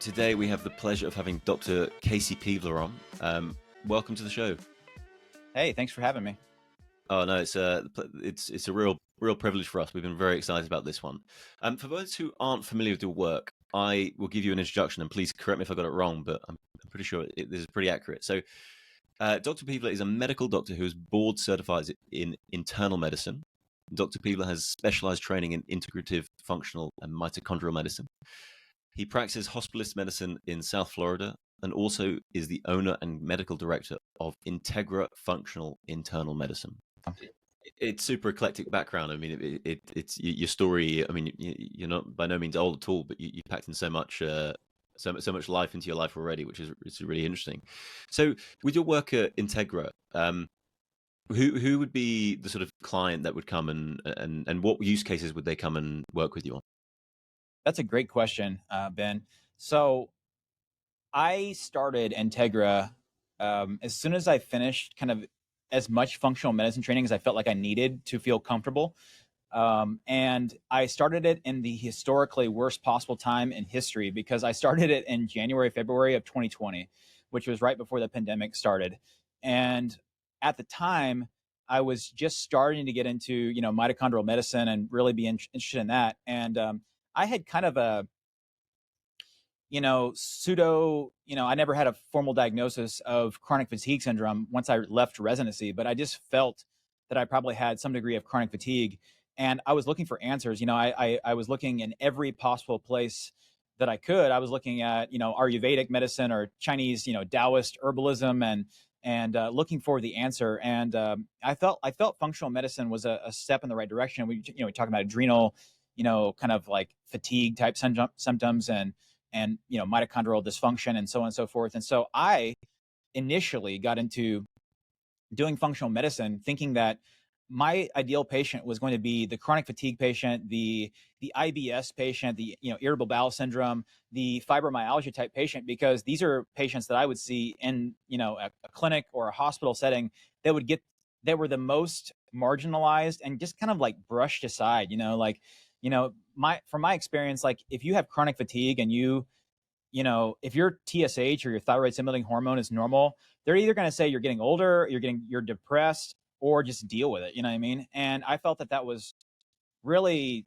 Today we have the pleasure of having Dr. Casey Peavler on. Welcome to the show. Hey, thanks for having me. Oh no, it's a real privilege for us. We've been very excited about this one. For those who aren't familiar with your work, I will give you an introduction, and please correct me if I got it wrong, but I'm pretty sure this is pretty accurate. So, Dr. Peavler is a medical doctor who is board certified in internal medicine. Dr. Peavler has specialized training in integrative, functional, and mitochondrial medicine. He practices hospitalist medicine in South Florida and also is the owner and medical director of Integra Functional Internal Medicine. It's super eclectic background. I mean, it's your story. I mean, you're not by no means old at all, but you packed in so much life into your life already, which is really interesting. So, with your work at Integra, who would be the sort of client that would come and what use cases would they come and work with you on? That's a great question, Ben. So I started Integra as soon as I finished kind of as much functional medicine training as I felt like I needed to feel comfortable. And I started it in the historically worst possible time in history because I started it in January, February of 2020, which was right before the pandemic started. And at the time, I was just starting to get into, mitochondrial medicine and really be interested in that. And I had kind of a, pseudo, I never had a formal diagnosis of chronic fatigue syndrome once I left residency, but I just felt that I probably had some degree of chronic fatigue. And I was looking for answers. I was looking in every possible place that I could. I was looking at, Ayurvedic medicine or Chinese, Taoist herbalism and looking for the answer. And I felt functional medicine was a step in the right direction. We talk about adrenal, kind of like fatigue type symptoms and mitochondrial dysfunction and so on and so forth. And so I initially got into doing functional medicine thinking that my ideal patient was going to be the chronic fatigue patient, the IBS patient, the irritable bowel syndrome, the fibromyalgia type patient, because these are patients that I would see in a clinic or a hospital setting that were the most marginalized and just kind of like brushed aside. From my experience, like if you have chronic fatigue and if your TSH or your thyroid stimulating hormone is normal, they're either going to say you're getting older, you're depressed, or just deal with it. You know what I mean? And I felt that was really,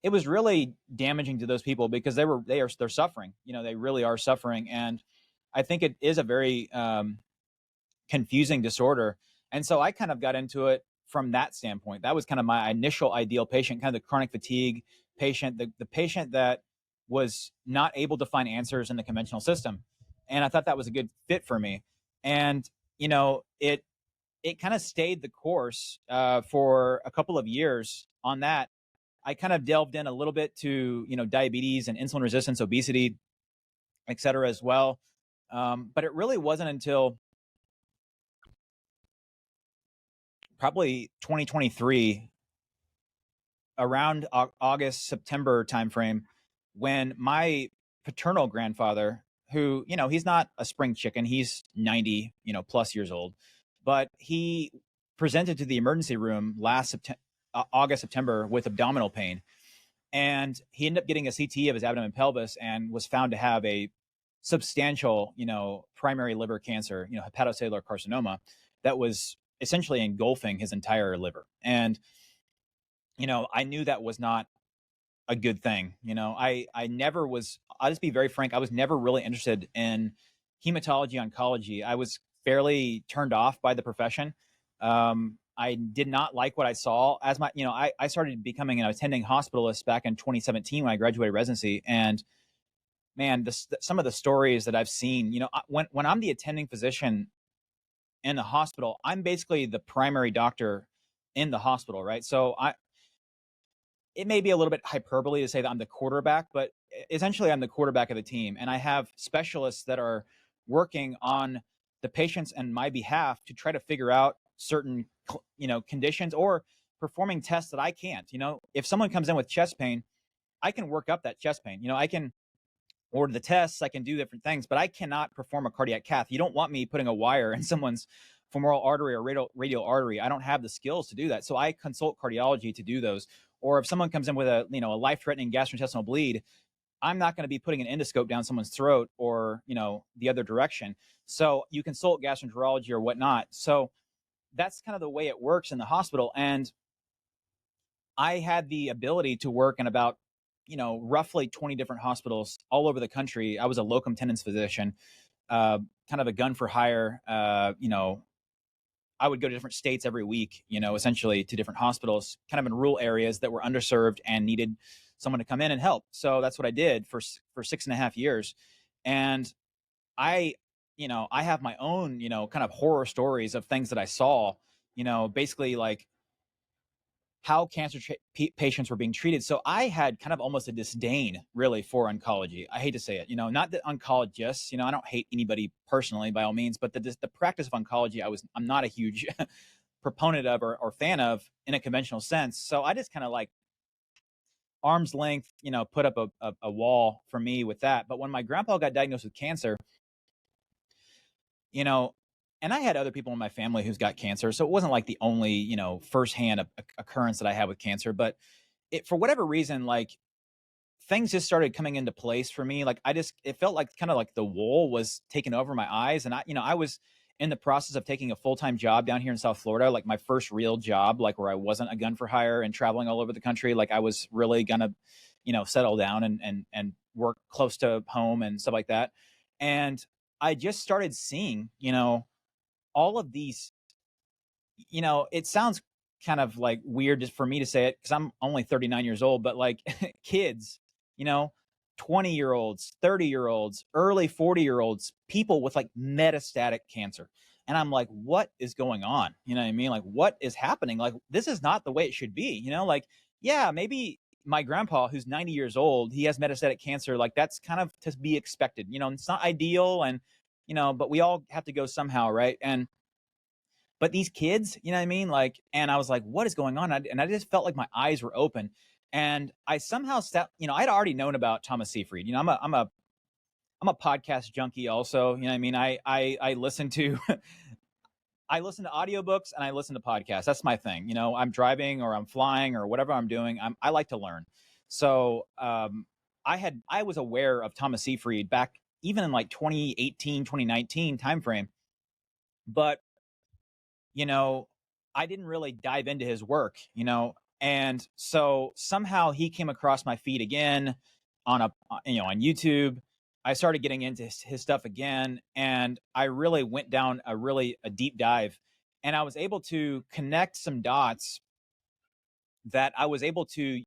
it was really damaging to those people because they're suffering. They really are suffering. And I think it is a very confusing disorder. And so I kind of got into it from that standpoint. That was kind of my initial ideal patient, kind of the chronic fatigue patient, the patient that was not able to find answers in the conventional system. And I thought that was a good fit for me. And, it kind of stayed the course for a couple of years on that. I kind of delved in a little bit to, diabetes and insulin resistance, obesity, et cetera, as well. But it really wasn't until probably 2023, around August, September timeframe, when my paternal grandfather, who, he's not a spring chicken, he's 90, plus years old, but he presented to the emergency room last August, September with abdominal pain. And he ended up getting a CT of his abdomen and pelvis and was found to have a substantial, primary liver cancer, hepatocellular carcinoma that was essentially engulfing his entire liver. And, I knew that was not a good thing. I never was, I'll just be very frank, I was never really interested in hematology oncology. I was fairly turned off by the profession. I did not like what I saw as I started becoming an attending hospitalist back in 2017 when I graduated residency. And man, some of the stories that I've seen, when I'm the attending physician in the hospital, I'm basically the primary doctor in the hospital, right? So it may be a little bit hyperbole to say that I'm the quarterback, but essentially I'm the quarterback of the team. And I have specialists that are working on the patients on my behalf to try to figure out certain, conditions or performing tests that I can't. If someone comes in with chest pain, I can work up that chest pain. I can order the tests, I can do different things, but I cannot perform a cardiac cath. You don't want me putting a wire in someone's femoral artery or radial artery. I don't have the skills to do that. So I consult cardiology to do those. Or if someone comes in with a life-threatening gastrointestinal bleed, I'm not going to be putting an endoscope down someone's throat or, the other direction. So you consult gastroenterology or whatnot. So that's kind of the way it works in the hospital. And I had the ability to work in about, roughly 20 different hospitals all over the country. I was a locum tenens physician, kind of a gun for hire. I would go to different states every week, essentially to different hospitals, kind of in rural areas that were underserved and needed someone to come in and help. So that's what I did for 6.5 years. And I, I have my own, kind of horror stories of things that I saw, basically like how cancer patients were being treated. So I had kind of almost a disdain really for oncology. I hate to say it, not that oncologists, I don't hate anybody personally by all means, but the practice of oncology, I'm not a huge proponent of or fan of in a conventional sense. So I just kind of like arm's length, put up a wall for me with that. But when my grandpa got diagnosed with cancer, you know, and I had other people in my family who's got cancer, so it wasn't like the only, firsthand occurrence that I had with cancer. But for whatever reason, like things just started coming into place for me. Like it felt like kind of like the wool was taking over my eyes, and I was in the process of taking a full-time job down here in South Florida, like my first real job, like where I wasn't a gun for hire and traveling all over the country. Like I was really gonna, settle down and work close to home and stuff like that. And I just started seeing, all of these, it sounds kind of like weird just for me to say it because I'm only 39 years old, but like kids, you know, 20-year-olds, 30-year-olds, early 40-year-olds, people with like metastatic cancer. And I'm like, what is going on? You know what I mean? Like, what is happening? Like, this is not the way it should be, like, yeah, maybe my grandpa who's 90 years old, he has metastatic cancer. Like that's kind of to be expected, it's not ideal. And, but we all have to go somehow. Right. But these kids, you know what I mean? Like, and I was like, what is going on? And I just felt like my eyes were open. And I somehow stepped, I'd already known about Thomas Seyfried. I'm a podcast junkie also. You know what I mean? I listen to I listen to audiobooks and I listen to podcasts. That's my thing. I'm driving or I'm flying or whatever I'm doing. I like to learn. So I was aware of Thomas Seyfried back even in like 2018, 2019 timeframe. But I didn't really dive into his work, and so somehow he came across my feed again on on YouTube. I started getting into his stuff again, and I really went down a deep dive, and I was able to connect some dots that I was able to,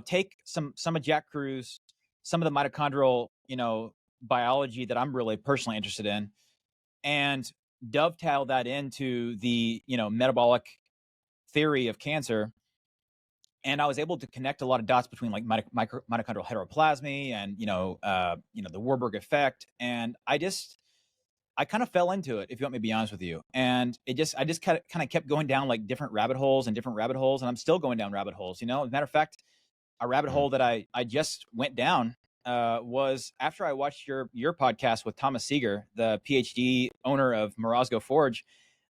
take some of Jack Kruse, some of the mitochondrial, biology that I'm really personally interested in, and dovetail that into the metabolic theory of cancer. And I was able to connect a lot of dots between like mitochondrial heteroplasmy and the Warburg effect. And I kind of fell into it, if you want me to be honest with you. And I just kind of kept going down like different rabbit holes, and I'm still going down rabbit holes. As a matter of fact, a rabbit hole that I just went down was after I watched your podcast with Thomas Seeger, the PhD owner of Morozgo Forge,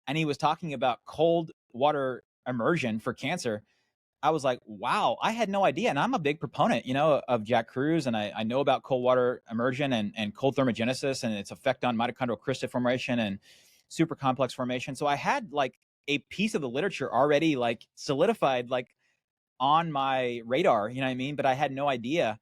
and he was talking about cold water immersion for cancer. I was like, wow, I had no idea. And I'm a big proponent, of Jack Kruse, and I know about cold water immersion and cold thermogenesis and its effect on mitochondrial crystal formation and super complex formation. So I had like a piece of the literature already like solidified, like on my radar, you know what I mean? But I had no idea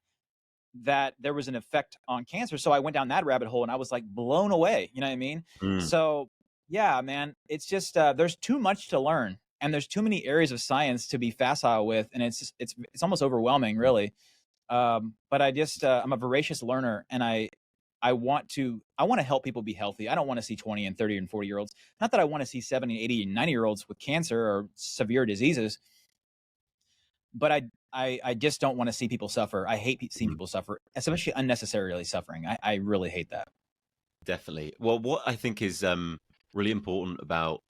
that there was an effect on cancer. So I went down that rabbit hole and I was like blown away, you know what I mean? So yeah, man, it's just, there's too much to learn and there's too many areas of science to be facile with. And it's almost overwhelming really. But I'm a voracious learner, and I want to help people be healthy. I don't want to see 20 and 30 and 40 year olds. Not that I want to see 70, 80 and 90 year olds with cancer or severe diseases, but I just don't want to see people suffer. I hate seeing people suffer, especially unnecessarily suffering. I really hate that. Definitely. Well, what I think is really important about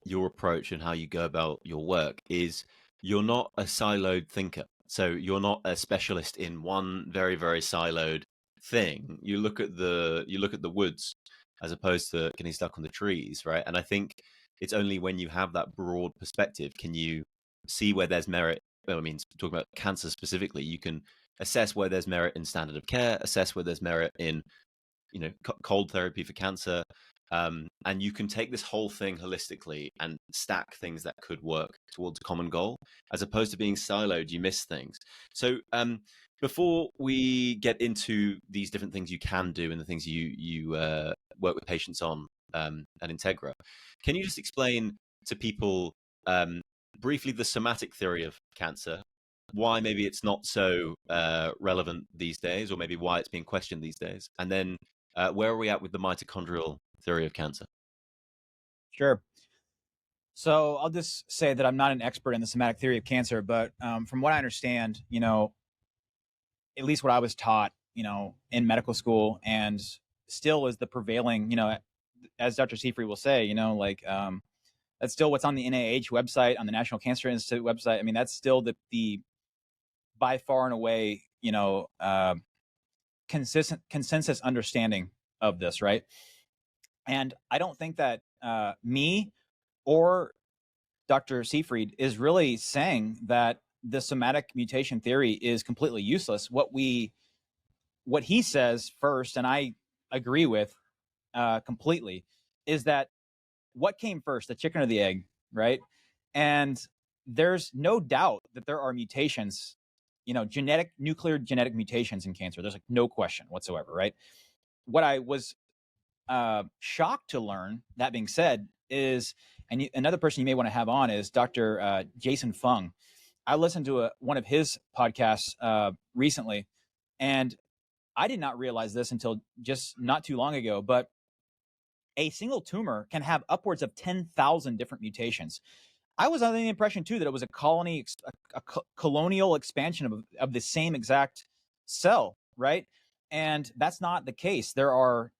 your approach and how you go about your work is you're not a siloed thinker. So you're not a specialist in one very, very siloed thing. You look at the woods as opposed to getting stuck on the trees, right? And I think it's only when you have that broad perspective can you see where there's merit. I mean, talking about cancer specifically, you can assess where there's merit in standard of care, assess where there's merit in cold therapy for cancer, and you can take this whole thing holistically and stack things that could work towards a common goal, as opposed to being siloed. You miss things. So before we get into these different things you can do and the things you work with patients on at Integra, can you just explain to people briefly the somatic theory of cancer, why maybe it's not so relevant these days, or maybe why it's being questioned these days, and then where are we at with the mitochondrial theory of cancer? Sure. So I'll just say that I'm not an expert in the somatic theory of cancer, but from what I understand, at least what I was taught, in medical school, and still is the prevailing, as Dr. Seafried will say, that's still what's on the NIH website, on the National Cancer Institute website. I mean, that's still the by far and away, consensus understanding of this, right? And I don't think that me or Dr. Seafried is really saying that the somatic mutation theory is completely useless. What he says first, and I agree with completely, is that what came first, the chicken or the egg, right? And there's no doubt that there are mutations, nuclear genetic mutations in cancer. There's like no question whatsoever, right? What I was shocked to learn, that being said, is, and another person you may want to have on is Dr. Jason Fung. I listened to one of his podcasts recently, and I did not realize this until just not too long ago, but a single tumor can have upwards of 10,000 different mutations. I was under the impression too that it was a colonial expansion of the same exact cell, right? And that's not the case. There are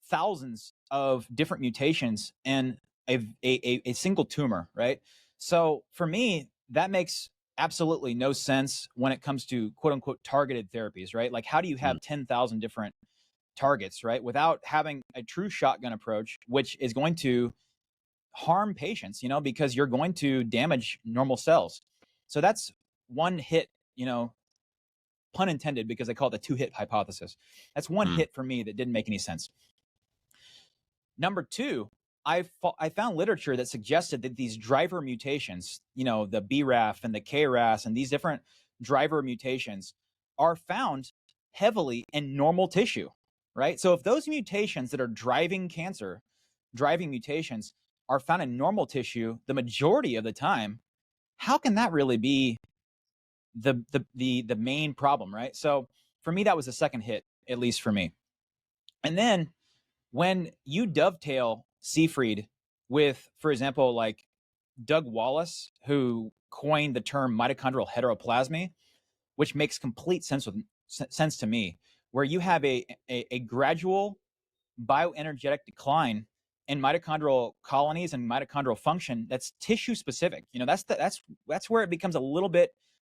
thousands of different mutations in a single tumor, right? So for me, that makes absolutely no sense when it comes to quote unquote targeted therapies, right? Like, how do you have 10,000 different targets, right, without having a true shotgun approach, which is going to harm patients, because you're going to damage normal cells. So that's one hit, pun intended, because I call it the 2-hit hypothesis. That's one hit for me that didn't make any sense. Number two, I found literature that suggested that these driver mutations, the BRAF and the KRAS and these different driver mutations are found heavily in normal tissue, right? So if those mutations that are driving cancer, driving mutations, are found in normal tissue the majority of the time, how can that really be the main problem, right? So for me, that was the second hit, at least for me. And then when you dovetail Seafried with, for example, like Doug Wallace, who coined the term mitochondrial heteroplasmy, which makes complete sense to me, where you have a gradual bioenergetic decline in mitochondrial colonies and mitochondrial function that's tissue specific. That's where it becomes a little bit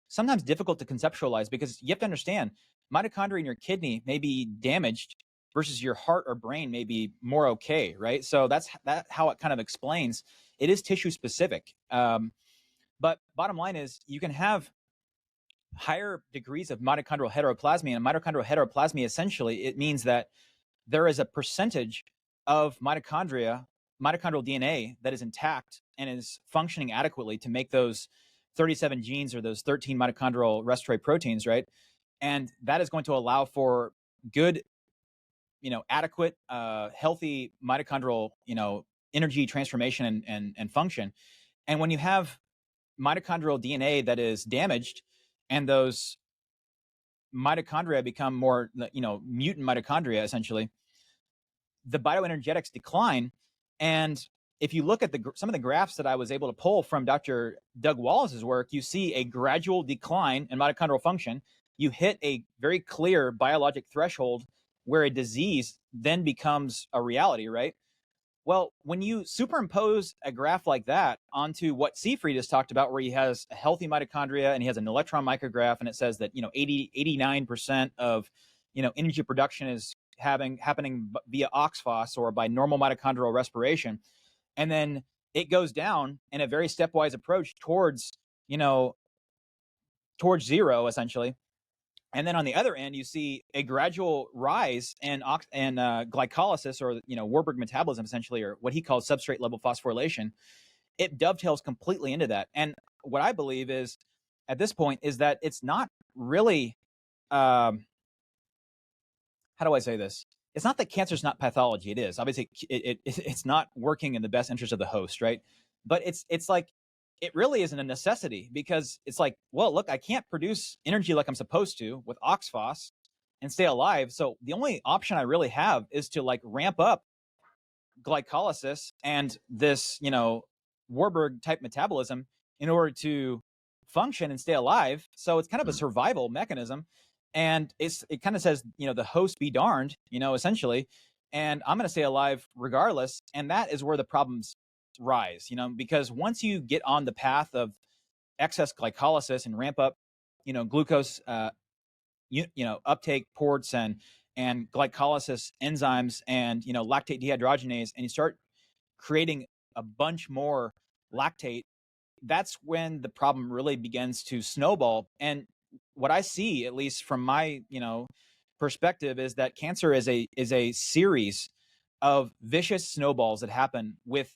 sometimes difficult to conceptualize, because you have to understand mitochondria in your kidney may be damaged versus your heart or brain may be more okay, right? So that's how it kind of explains. It is tissue specific. But bottom line is, you can have higher degrees of mitochondrial heteroplasmy, and mitochondrial heteroplasmy, essentially, it means that there is a percentage of mitochondrial DNA that is intact and is functioning adequately to make those 37 genes or those 13 mitochondrial respiratory proteins, right? And that is going to allow for good, adequate, healthy mitochondrial, energy transformation and function. And when you have mitochondrial DNA that is damaged, and those mitochondria become more, mutant mitochondria, essentially, the bioenergetics decline. And if you look at some of the graphs that I was able to pull from Dr. Doug Wallace's work, you see a gradual decline in mitochondrial function. You hit a very clear biologic threshold where a disease then becomes a reality, right? Well, when you superimpose a graph like that onto what Seafried has talked about, where he has a healthy mitochondria and he has an electron micrograph, and it says that 89% of energy production is happening via oxphos or by normal mitochondrial respiration, and then it goes down in a very stepwise approach towards zero, essentially. And then on the other end, you see a gradual rise in glycolysis, or Warburg metabolism, essentially, or what he calls substrate level phosphorylation. It dovetails completely into that. And what I believe is, at this point, is that it's not really, how do I say this? It's not that cancer is not pathology. It is. Obviously, it's not working in the best interest of the host, right? But it's like, it really isn't a necessity, because it's like, well, look, I can't produce energy like I'm supposed to with oxphos and stay alive. So the only option I really have is to like ramp up glycolysis and this, Warburg type metabolism in order to function and stay alive. So it's kind of a survival mechanism. And it kind of says, the host be darned, essentially, and I'm going to stay alive regardless. And that is where the problems rise, because once you get on the path of excess glycolysis and ramp up, glucose, uptake ports and glycolysis enzymes and, lactate dehydrogenase, and you start creating a bunch more lactate, that's when the problem really begins to snowball. And what I see, at least from my, perspective, is that cancer is a series of vicious snowballs that happen with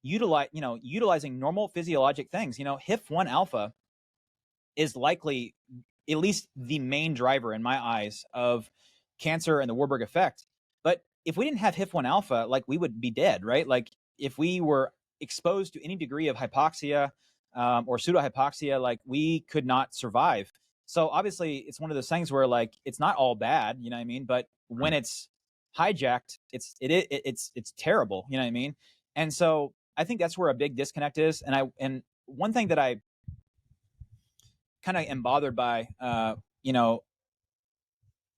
utilizing normal physiologic things. HIF1 alpha is likely at least the main driver in my eyes of cancer and the Warburg effect. But if we didn't have HIF1 alpha, like, we would be dead, right? Like, if we were exposed to any degree of hypoxia or pseudohypoxia, like, we could not survive. So obviously it's one of those things where, like, it's not all bad, you know what I mean? But when it's hijacked, it's terrible, you know what I mean? And so I think that's where a big disconnect is. And one thing that I kind of am bothered by, and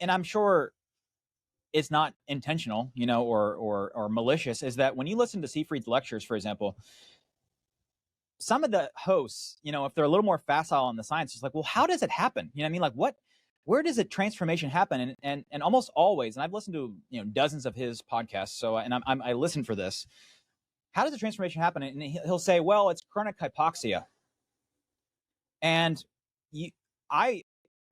I'm sure it's not intentional, or malicious, is that when you listen to Seyfried's lectures, for example, some of the hosts, if they're a little more facile on the science, it's like, well, how does it happen? You know what I mean? Like, where does a transformation happen? And almost always, and I've listened to, dozens of his podcasts, so, and I listen for this. How does the transformation happen? And he'll say, well, it's chronic hypoxia. And I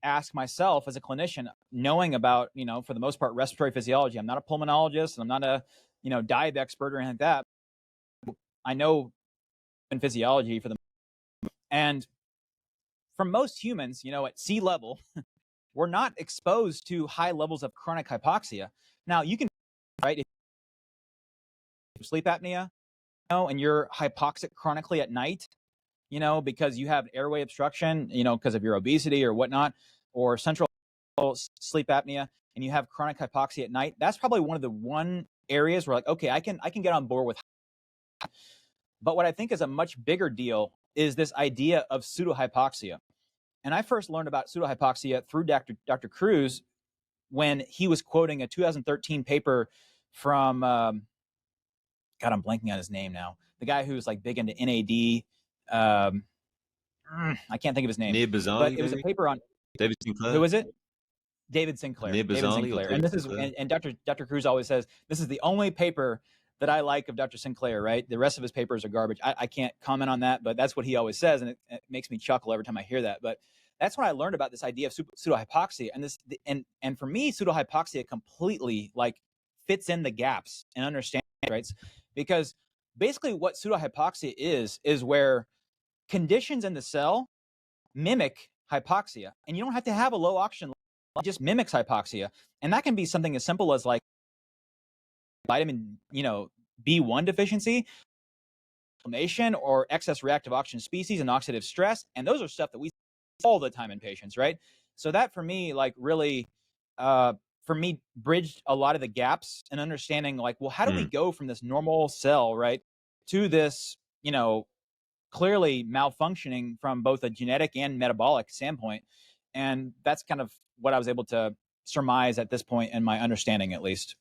ask myself as a clinician, knowing about, for the most part, respiratory physiology. I'm not a pulmonologist, and I'm not a, dive expert or anything like that. I know in physiology for the, and for most humans, at sea level, we're not exposed to high levels of chronic hypoxia. Now, you can, right, if you have sleep apnea, and you're hypoxic chronically at night, because you have airway obstruction, because of your obesity or whatnot, or central sleep apnea, and you have chronic hypoxia at night, that's probably one of the areas where, like, okay, I can get on board with. But what I think is a much bigger deal is this idea of pseudohypoxia. And I first learned about pseudohypoxia through Dr. Cruz when he was quoting a 2013 paper from, God, I'm blanking on his name now. The guy who's like big into NAD. I can't think of his name. Near Bazali, but it was a paper on David Sinclair. Who is it? David Sinclair. Near David Bazali, Sinclair. And this is, and Dr. Cruz always says, this is the only paper that I like of Dr. Sinclair, right? The rest of his papers are garbage. I can't comment on that, but that's what he always says. And it makes me chuckle every time I hear that. But that's when I learned about this idea of pseudohypoxia. And for me, pseudohypoxia completely like fits in the gaps and understands, right? Because basically what pseudohypoxia is where conditions in the cell mimic hypoxia. And you don't have to have a low oxygen level, it just mimics hypoxia. And that can be something as simple as like vitamin, B1 deficiency, inflammation, or excess reactive oxygen species and oxidative stress. And those are stuff that we see all the time in patients, right? So that for me, like really, bridged a lot of the gaps in understanding, like, well, how do we go from this normal cell, right, to this, clearly malfunctioning from both a genetic and metabolic standpoint? And that's kind of what I was able to surmise at this point in my understanding, at least.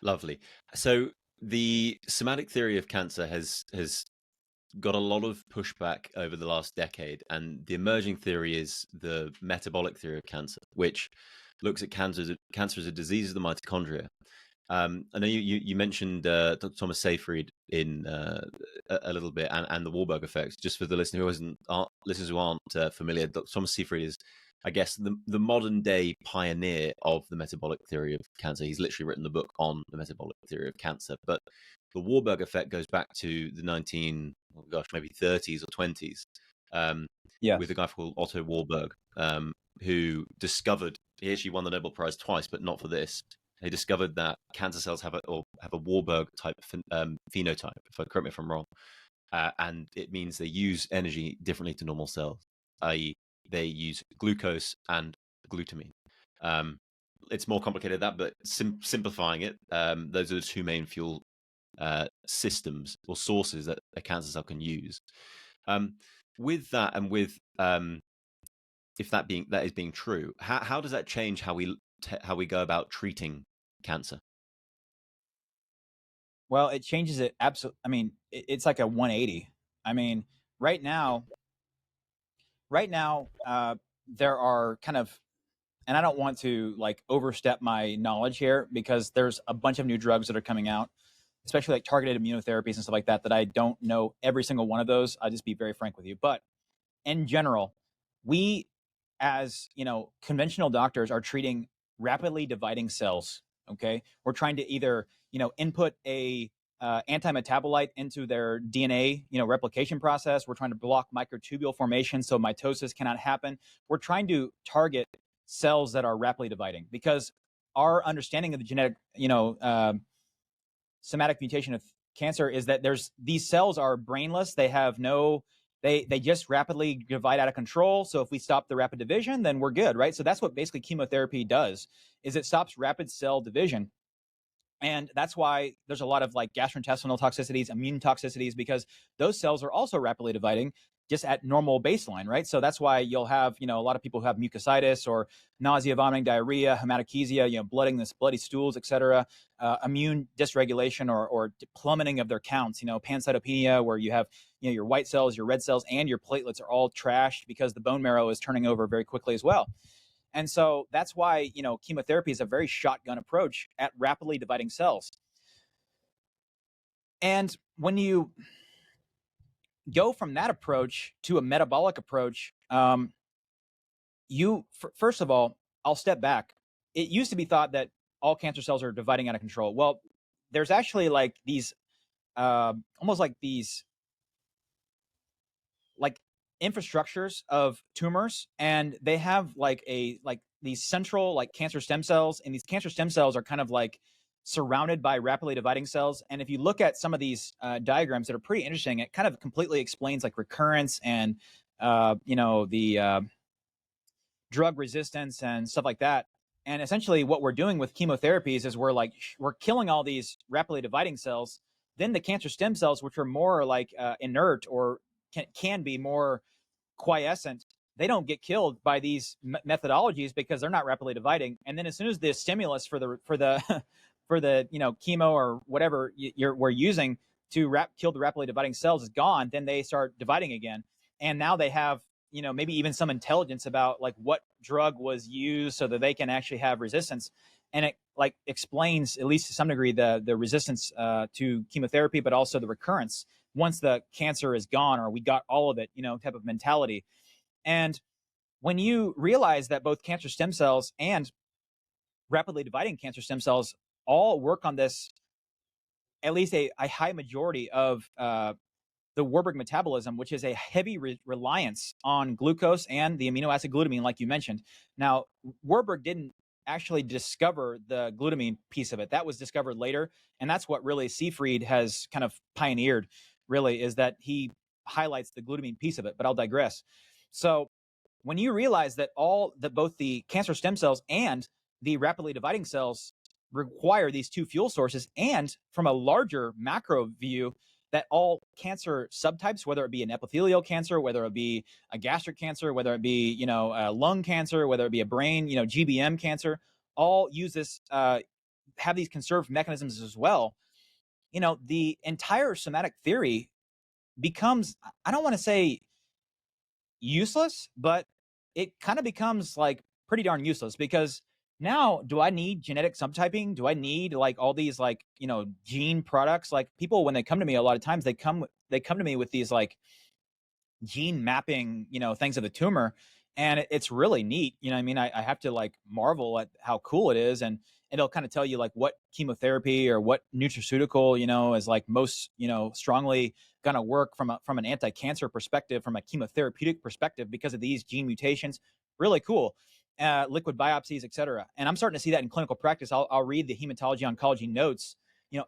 Lovely. So the somatic theory of cancer has got a lot of pushback over the last decade, and the emerging theory is the metabolic theory of cancer, which looks at cancer as a disease of the mitochondria. I know you mentioned Dr. Thomas Seyfried in a little bit, and the Warburg effects. Just for the listener listeners who aren't familiar, Dr. Thomas Seyfried is I guess, the modern day pioneer of the metabolic theory of cancer. He's literally written the book on the metabolic theory of cancer. But the Warburg effect goes back to the maybe 30s or 20s, with a guy called Otto Warburg, who discovered, he actually won the Nobel Prize twice, but not for this. He discovered that cancer cells have a Warburg type phenotype. Correct me if I'm wrong, and it means they use energy differently to normal cells, i.e., they use glucose and glutamine. It's more complicated than that, but simplifying it, those are the two main fuel systems or sources that a cancer cell can use. With that, and with if that is being true, how does that change how we go about treating cancer? Well, it changes it absolutely. I mean, it's like a 180. I mean, right now, there are kind of, and I don't want to like overstep my knowledge here, because there's a bunch of new drugs that are coming out, especially like targeted immunotherapies and stuff like that, that I don't know every single one of those. I'll just be very frank with you. But in general, we, as conventional doctors, are treating rapidly dividing cells. Okay, we're trying to either input a anti-metabolite into their DNA replication process. We're trying to block microtubule formation so mitosis cannot happen. We're trying to target cells that are rapidly dividing, because our understanding of the genetic somatic mutation of cancer is that these cells are brainless. They have no, they just rapidly divide out of control. So if we stop the rapid division, then we're good, right? So that's what basically chemotherapy does, is it stops rapid cell division. And that's why there's a lot of like gastrointestinal toxicities, immune toxicities, because those cells are also rapidly dividing just at normal baseline, right? So that's why you'll have, a lot of people who have mucositis or nausea, vomiting, diarrhea, hematochezia, bloody stools, etc., immune dysregulation or plummeting of their counts, pancytopenia, where you have, your white cells, your red cells, and your platelets are all trashed because the bone marrow is turning over very quickly as well. And so that's why, chemotherapy is a very shotgun approach at rapidly dividing cells. And when you go from that approach to a metabolic approach, first of all, I'll step back. It used to be thought that all cancer cells are dividing out of control. Well, there's actually like these, almost like these, like infrastructures of tumors, and they have like these central like cancer stem cells, and these cancer stem cells are kind of like surrounded by rapidly dividing cells. And if you look at some of these diagrams that are pretty interesting, it kind of completely explains like recurrence and the drug resistance and stuff like that. And essentially what we're doing with chemotherapies is we're killing all these rapidly dividing cells. Then the cancer stem cells, which are more like inert or can be more quiescent, they don't get killed by these methodologies because they're not rapidly dividing. And then as soon as the stimulus for the for the chemo or whatever we're using to kill the rapidly dividing cells is gone, then they start dividing again. And now they have maybe even some intelligence about like what drug was used so that they can actually have resistance. And it like explains, at least to some degree, the resistance to chemotherapy, but also the recurrence once the cancer is gone, or we got all of it, type of mentality. And when you realize that both cancer stem cells and rapidly dividing cancer stem cells all work on this, at least a high majority of the Warburg metabolism, which is a heavy reliance on glucose and the amino acid glutamine, like you mentioned. Now, Warburg didn't actually discover the glutamine piece of it. That was discovered later. And that's what really Seefried has kind of pioneered, really, is that he highlights the glutamine piece of it. But I'll digress. So when you realize that both the cancer stem cells and the rapidly dividing cells require these two fuel sources, and from a larger macro view, that all cancer subtypes, whether it be an epithelial cancer, whether it be a gastric cancer, whether it be a lung cancer, whether it be a brain GBM cancer, all use this, have these conserved mechanisms as well. The entire somatic theory becomes, I don't want to say useless, but it kind of becomes like pretty darn useless, because now, do I need genetic subtyping? Do I need like all these like, gene products? Like people, when they come to me, a lot of times they come to me with these like gene mapping, things of the tumor. And it's really neat. You know what I mean? I have to like marvel at how cool it is. And it'll kind of tell you like what chemotherapy or what nutraceutical, is like most, strongly going to work from an anti-cancer perspective, from a chemotherapeutic perspective, because of these gene mutations. Really cool. Liquid biopsies, et cetera. And I'm starting to see that in clinical practice. I'll read the hematology oncology notes,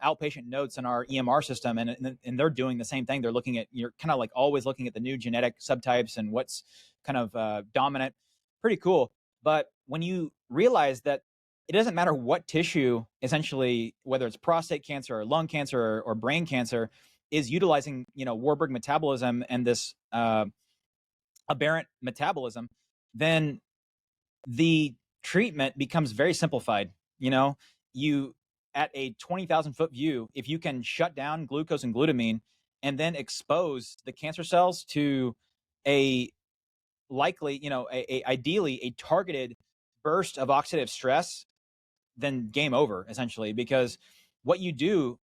outpatient notes in our EMR system, and they're doing the same thing. They're looking at, you're kind of like always looking at the new genetic subtypes and what's kind of dominant. Pretty cool. But when you realize that it doesn't matter what tissue, essentially, whether it's prostate cancer or lung cancer or brain cancer, is utilizing, Warburg metabolism and this aberrant metabolism, then the treatment becomes very simplified. You at a 20,000 foot view, if you can shut down glucose and glutamine and then expose the cancer cells to a likely, ideally a targeted burst of oxidative stress, then game over, essentially. Because what you do,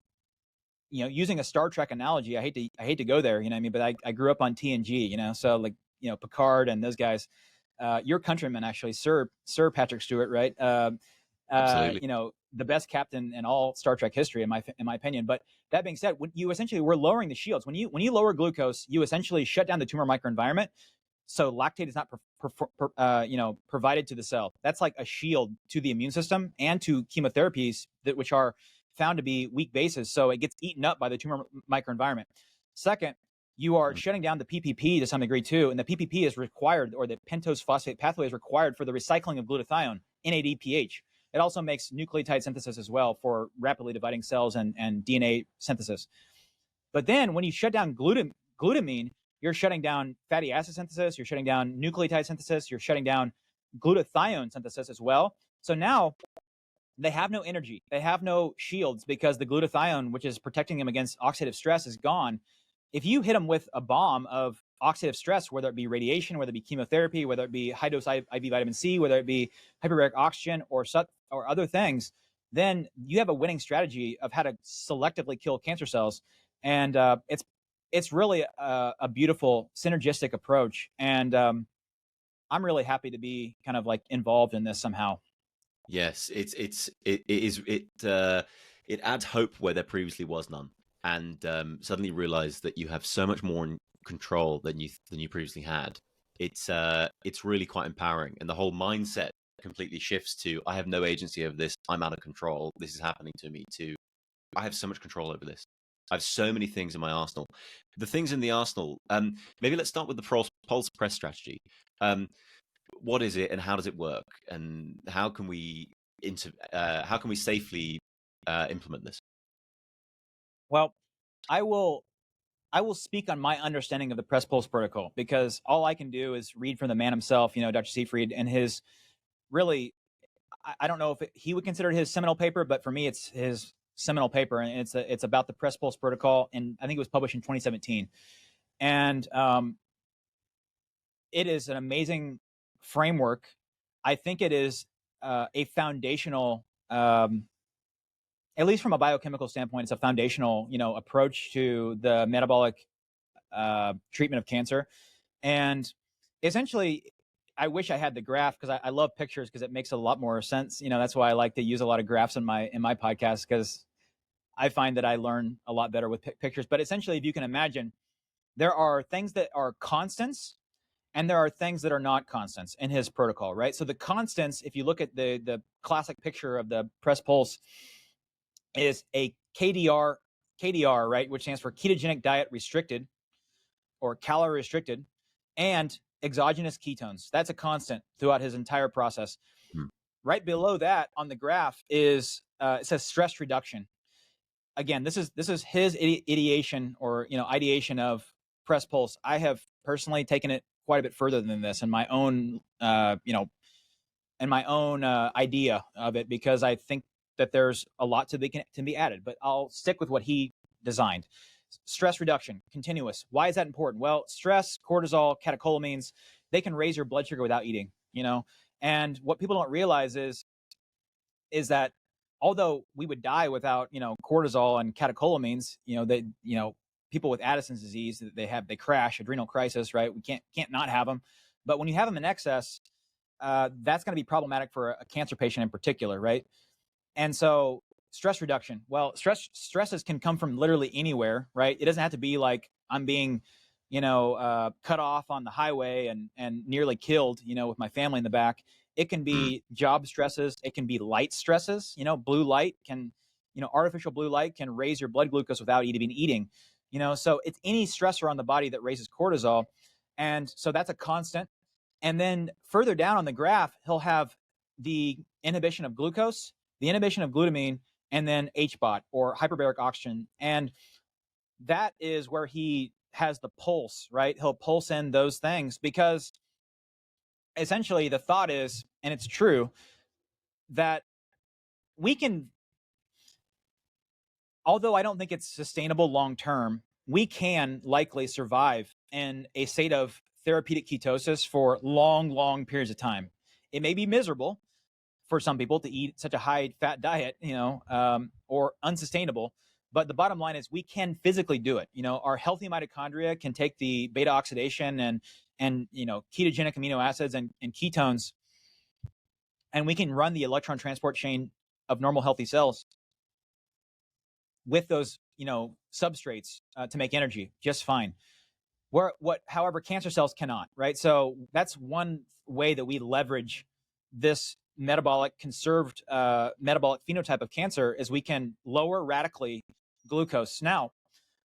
using a Star Trek analogy, I hate to go there, you know what I mean? But I grew up on TNG, so like, Picard and those guys, your countryman, actually, Sir Patrick Stewart, right? Absolutely. The best captain in all Star Trek history, in my opinion. But that being said, when you essentially, we're lowering the shields. When you lower glucose, you essentially shut down the tumor microenvironment, so lactate is not provided to the cell. That's like a shield to the immune system and to chemotherapies which are found to be weak bases. So it gets eaten up by the tumor microenvironment. Second, you are shutting down the PPP to some degree too, and the PPP is required, or the pentose phosphate pathway is required for the recycling of glutathione, NADPH. It also makes nucleotide synthesis as well for rapidly dividing cells and DNA synthesis. But then when you shut down glutamine, you're shutting down fatty acid synthesis, you're shutting down nucleotide synthesis, you're shutting down glutathione synthesis as well. So now they have no energy, they have no shields, because the glutathione, which is protecting them against oxidative stress, is gone. If you hit them with a bomb of oxidative stress, whether it be radiation, whether it be chemotherapy, whether it be high dose IV vitamin C, whether it be hyperbaric oxygen or other things, then you have a winning strategy of how to selectively kill cancer cells. And it's really a beautiful synergistic approach. And I'm really happy to be kind of like involved in this somehow. Yes, it adds hope where there previously was none, and suddenly realize that you have so much more in control than you previously had. It's really quite empowering, and the whole mindset completely shifts to, I have no agency over this. I'm out of control. This is happening to me. To, I have so much control over this. I have so many things in my arsenal. The things in the arsenal. Maybe let's start with the pulse press strategy. What is it, and how does it work, and how can we safely implement this? Well, I will speak on my understanding of the press pulse protocol, because all I can do is read from the man himself, Dr. Seyfried, and his really, I don't know if he would consider it his seminal paper, but for me, it's his seminal paper, and it's about the press pulse protocol, and I think it was published in 2017, and it is an amazing framework. I think it is a foundational, at least from a biochemical standpoint, it's a foundational, approach to the metabolic treatment of cancer. And essentially, I wish I had the graph, because I love pictures, because it makes a lot more sense. That's why I like to use a lot of graphs in my podcast, because I find that I learn a lot better with pictures. But essentially, if you can imagine, there are things that are constants, and there are things that are not constants in his protocol, right? So the constants, if you look at the classic picture of the press pulse, is a KDR, right, which stands for ketogenic diet restricted, or calorie restricted, and exogenous ketones. That's a constant throughout his entire process. Hmm. Right below that on the graph is it says stress reduction. Again, this is his ideation, or ideation of press pulse. I have personally taken it quite a bit further than this in my own idea of it, because I think that there's a lot to be added. But I'll stick with what he designed. Stress reduction, continuous. Why is that important? Well, stress, cortisol, catecholamines, they can raise your blood sugar without eating, and what people don't realize is that although we would die without, cortisol and catecholamines, people with Addison's disease, they crash, adrenal crisis, right? We can't not have them. But when you have them in excess, that's going to be problematic for a cancer patient in particular, right? And so stress reduction, well, stresses can come from literally anywhere, right? It doesn't have to be like I'm being, cut off on the highway and nearly killed, with my family in the back. It can be job stresses. It can be light stresses. Blue light can, artificial blue light can raise your blood glucose without even eating, so it's any stressor on the body that raises cortisol. And so that's a constant. And then further down on the graph, he'll have the inhibition of glucose, the inhibition of glutamine, and then HBOT, or hyperbaric oxygen. And that is where he has the pulse, right? He'll pulse in those things because essentially the thought is, and it's true, that we can, although I don't think it's sustainable long term, we can likely survive in a state of therapeutic ketosis for long, long periods of time. It may be miserable for some people to eat such a high fat diet, or unsustainable. But the bottom line is we can physically do it. Our healthy mitochondria can take the beta oxidation and ketogenic amino acids and ketones, and we can run the electron transport chain of normal healthy cells with those, substrates to make energy just fine. However, cancer cells cannot, right? So that's one way that we leverage this conserved metabolic phenotype of cancer is we can lower radically glucose. Now,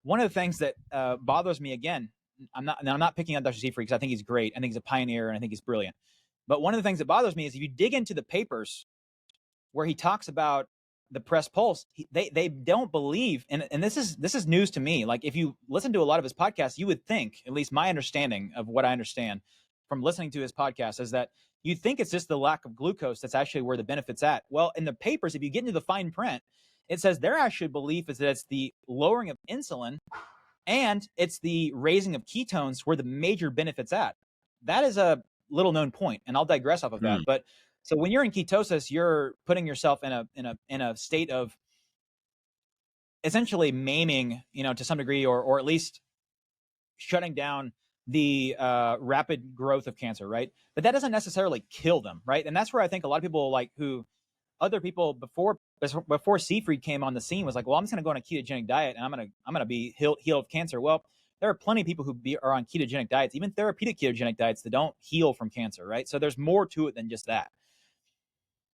one of the things that bothers me, again, I'm not picking on Dr. Seyfried because I think he's great. I think he's a pioneer and I think he's brilliant. But one of the things that bothers me is if you dig into the papers where he talks about the press pulse, they don't believe, and this is news to me. Like if you listen to a lot of his podcasts, you would think, at least my understanding of what I understand from listening to his podcast, is that you think it's just the lack of glucose that's actually where the benefit's at. Well, in the papers, if you get into the fine print, it says their actual belief is that it's the lowering of insulin and it's the raising of ketones where the major benefit's at. That is a little known point, and I'll digress off of that. But so when you're in ketosis, you're putting yourself in a state of essentially maiming, to some degree, or at least shutting down the rapid growth of cancer, right? But that doesn't necessarily kill them, right? And that's where I think a lot of people, like other people before Seyfried came on the scene, was like, well, I'm just going to go on a ketogenic diet and I'm going to be healed of cancer. Well, there are plenty of people who are on ketogenic diets, even therapeutic ketogenic diets, that don't heal from cancer, right? So there's more to it than just that.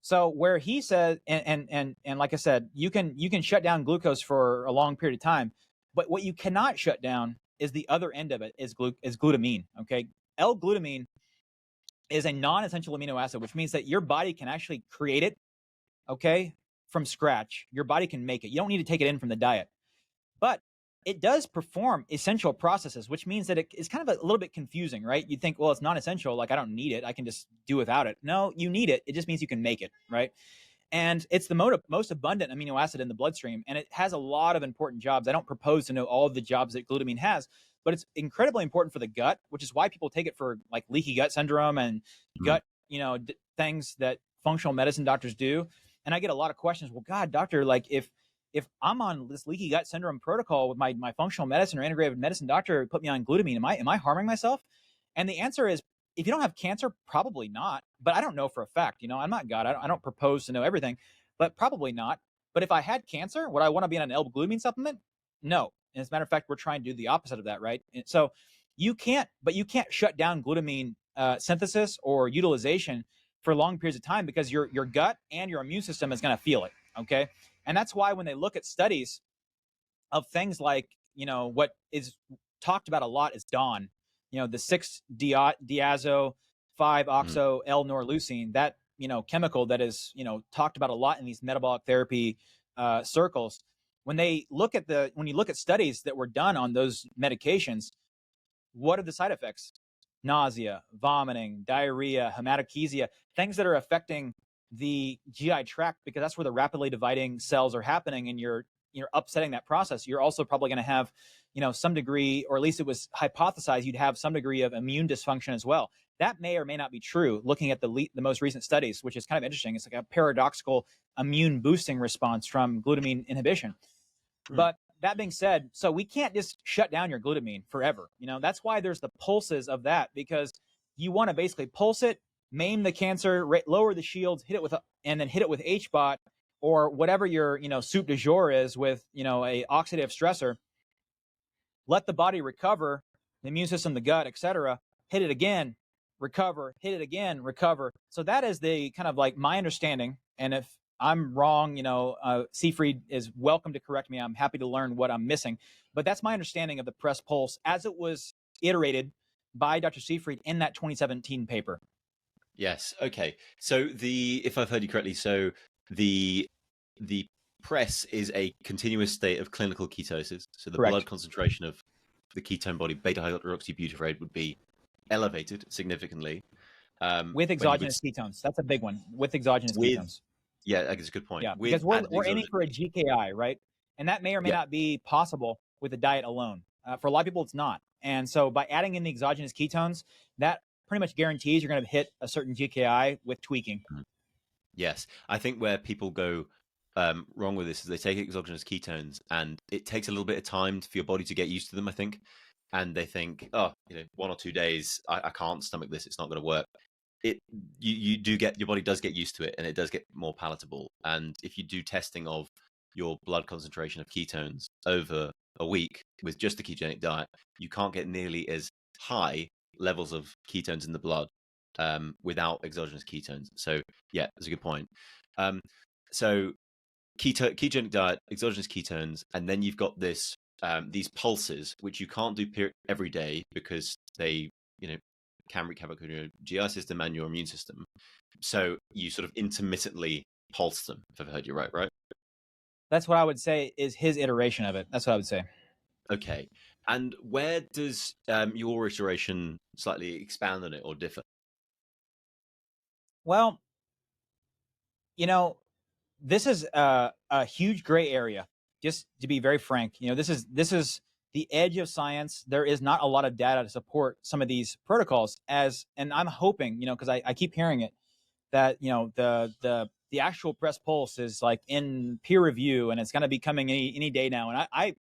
So where he said, and like I said, you can shut down glucose for a long period of time, but what you cannot shut down is the other end of it, is glutamine. Okay, L-glutamine is a non-essential amino acid, which means that your body can actually create it, okay, from scratch. Your body can make it. You don't need to take it in from the diet, but it does perform essential processes, which means that it's kind of a little bit confusing, right? You think, well, it's non-essential, like I don't need it, I can just do without it. No, you need it. It just means you can make it, right? And it's the most abundant amino acid in the bloodstream, and it has a lot of important jobs. I don't propose to know all of the jobs that glutamine has, but it's incredibly important for the gut, which is why people take it for like leaky gut syndrome and gut, things that functional medicine doctors do. And I get a lot of questions. Well, God, doctor, like if I'm on this leaky gut syndrome protocol with my functional medicine or integrative medicine doctor put me on glutamine, am I harming myself? And the answer is, if you don't have cancer, probably not. But I don't know for a fact. I'm not God. I don't propose to know everything, but probably not. But if I had cancer, would I want to be on an L-glutamine supplement? No. And as a matter of fact, we're trying to do the opposite of that, right? And so you can't shut down glutamine synthesis or utilization for long periods of time, because your gut and your immune system is going to feel it. Okay. And that's why when they look at studies of things like, what is talked about a lot is DAWN, the 6-diazo 5-oxo L-norleucine, that, chemical that is, talked about a lot in these metabolic therapy circles. When you look at studies that were done on those medications, what are the side effects? Nausea, vomiting, diarrhea, hematochezia, things that are affecting the GI tract, because that's where the rapidly dividing cells are happening, and you're upsetting that process. You're also probably going to have, some degree, or at least it was hypothesized you'd have some degree of immune dysfunction as well. That may or may not be true, looking at the most recent studies, which is kind of interesting. It's like a paradoxical immune boosting response from glutamine inhibition. But that being said, so we can't just shut down your glutamine forever. That's why there's the pulses of that, because you want to basically pulse it, maim the cancer, lower the shields, hit it with and then hit it with HBOT or whatever your, soup du jour is with, a oxidative stressor. Let the body recover, the immune system, the gut, etc. Hit it again, recover, hit it again, recover. So that is the kind of like my understanding. And if I'm wrong, Seafried is welcome to correct me. I'm happy to learn what I'm missing. But that's my understanding of the press pulse as it was iterated by Dr. Seafried in that 2017 paper. Yes. Okay. So if I've heard you correctly, so the press is a continuous state of clinical ketosis. So the Correct. blood concentration of the ketone body, beta-hydroxybutyrate, would be elevated significantly. With exogenous ketones. That's a big one. With exogenous ketones. Yeah, I guess a good point. Yeah, because we're aiming for a GKI, right? And that may or may not be possible with the diet alone. For a lot of people, it's not. And so by adding in the exogenous ketones, that pretty much guarantees you're going to hit a certain GKI with tweaking. Yes. I think where people go wrong with this is they take exogenous ketones and it takes a little bit of time for your body to get used to them, I think. And they think, 1 or 2 days, I can't stomach this. It's not going to work. You do get, your body does get used to it and it does get more palatable. And if you do testing of your blood concentration of ketones over a week with just the ketogenic diet, you can't get nearly as high levels of ketones in the blood without exogenous ketones. So yeah, that's a good point. So ketogenic diet, exogenous ketones, and then you've got these pulses, which you can't do every day because they, can wreak havoc on your GI system and your immune system. So you sort of intermittently pulse them, if I've heard you right? That's what I would say is his iteration of it. That's what I would say. Okay. And where does your iteration slightly expand on it or differ? Well, this is a huge gray area. Just to be very frank, this is the edge of science. There is not a lot of data to support some of these protocols. And I'm hoping, because I keep hearing it, that the actual press pulse is like in peer review and it's going to be coming any day now. And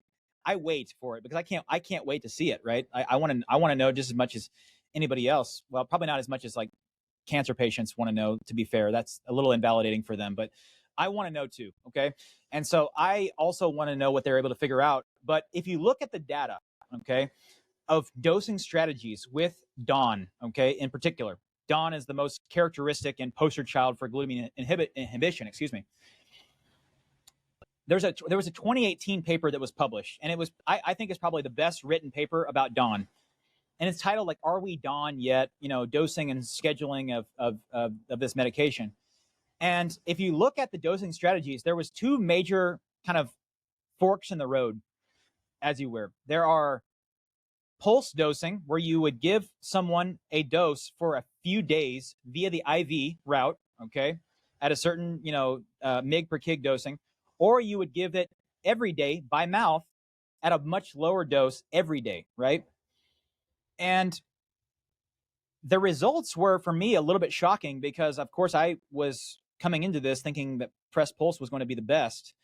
I wait for it because I can't wait to see it. Right? I want to know just as much as anybody else. Well, probably not as much as like cancer patients want to know, to be fair. That's a little invalidating for them, but I want to know too. Okay. And so I also want to know what they're able to figure out. But if you look at the data, okay, of dosing strategies with DAWN, okay, in particular, DAWN is the most characteristic and poster child for glutamine inhibition, excuse me. There was a 2018 paper that was published, and it was, I think it's probably the best written paper about DAWN. And it's titled like, "Are we DAWN yet?" Dosing and scheduling of this medication. And if you look at the dosing strategies, there was two major kind of forks in the road, as you were. There are pulse dosing, where you would give someone a dose for a few days via the IV route, okay, at a certain, mg per kg dosing, or you would give it every day by mouth at a much lower dose every day, right? And the results were, for me, a little bit shocking because, of course, I was coming into this thinking that press pulse was going to be the best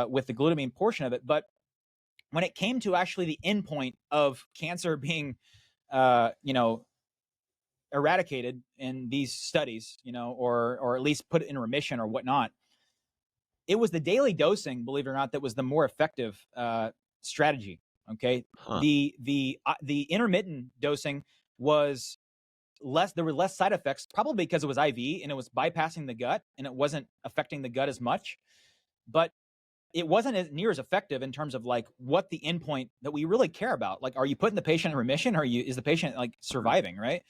with the glutamine portion of it. But when it came to actually the endpoint of cancer being, eradicated in these studies, or at least put in remission or whatnot, it was the daily dosing, believe it or not, that was the more effective strategy. Okay, the intermittent dosing was less. There were less side effects, probably because it was IV and it was bypassing the gut and it wasn't affecting the gut as much. But it wasn't as near as effective in terms of like what the endpoint that we really care about. Like, are you putting the patient in remission, or is the patient like surviving, right?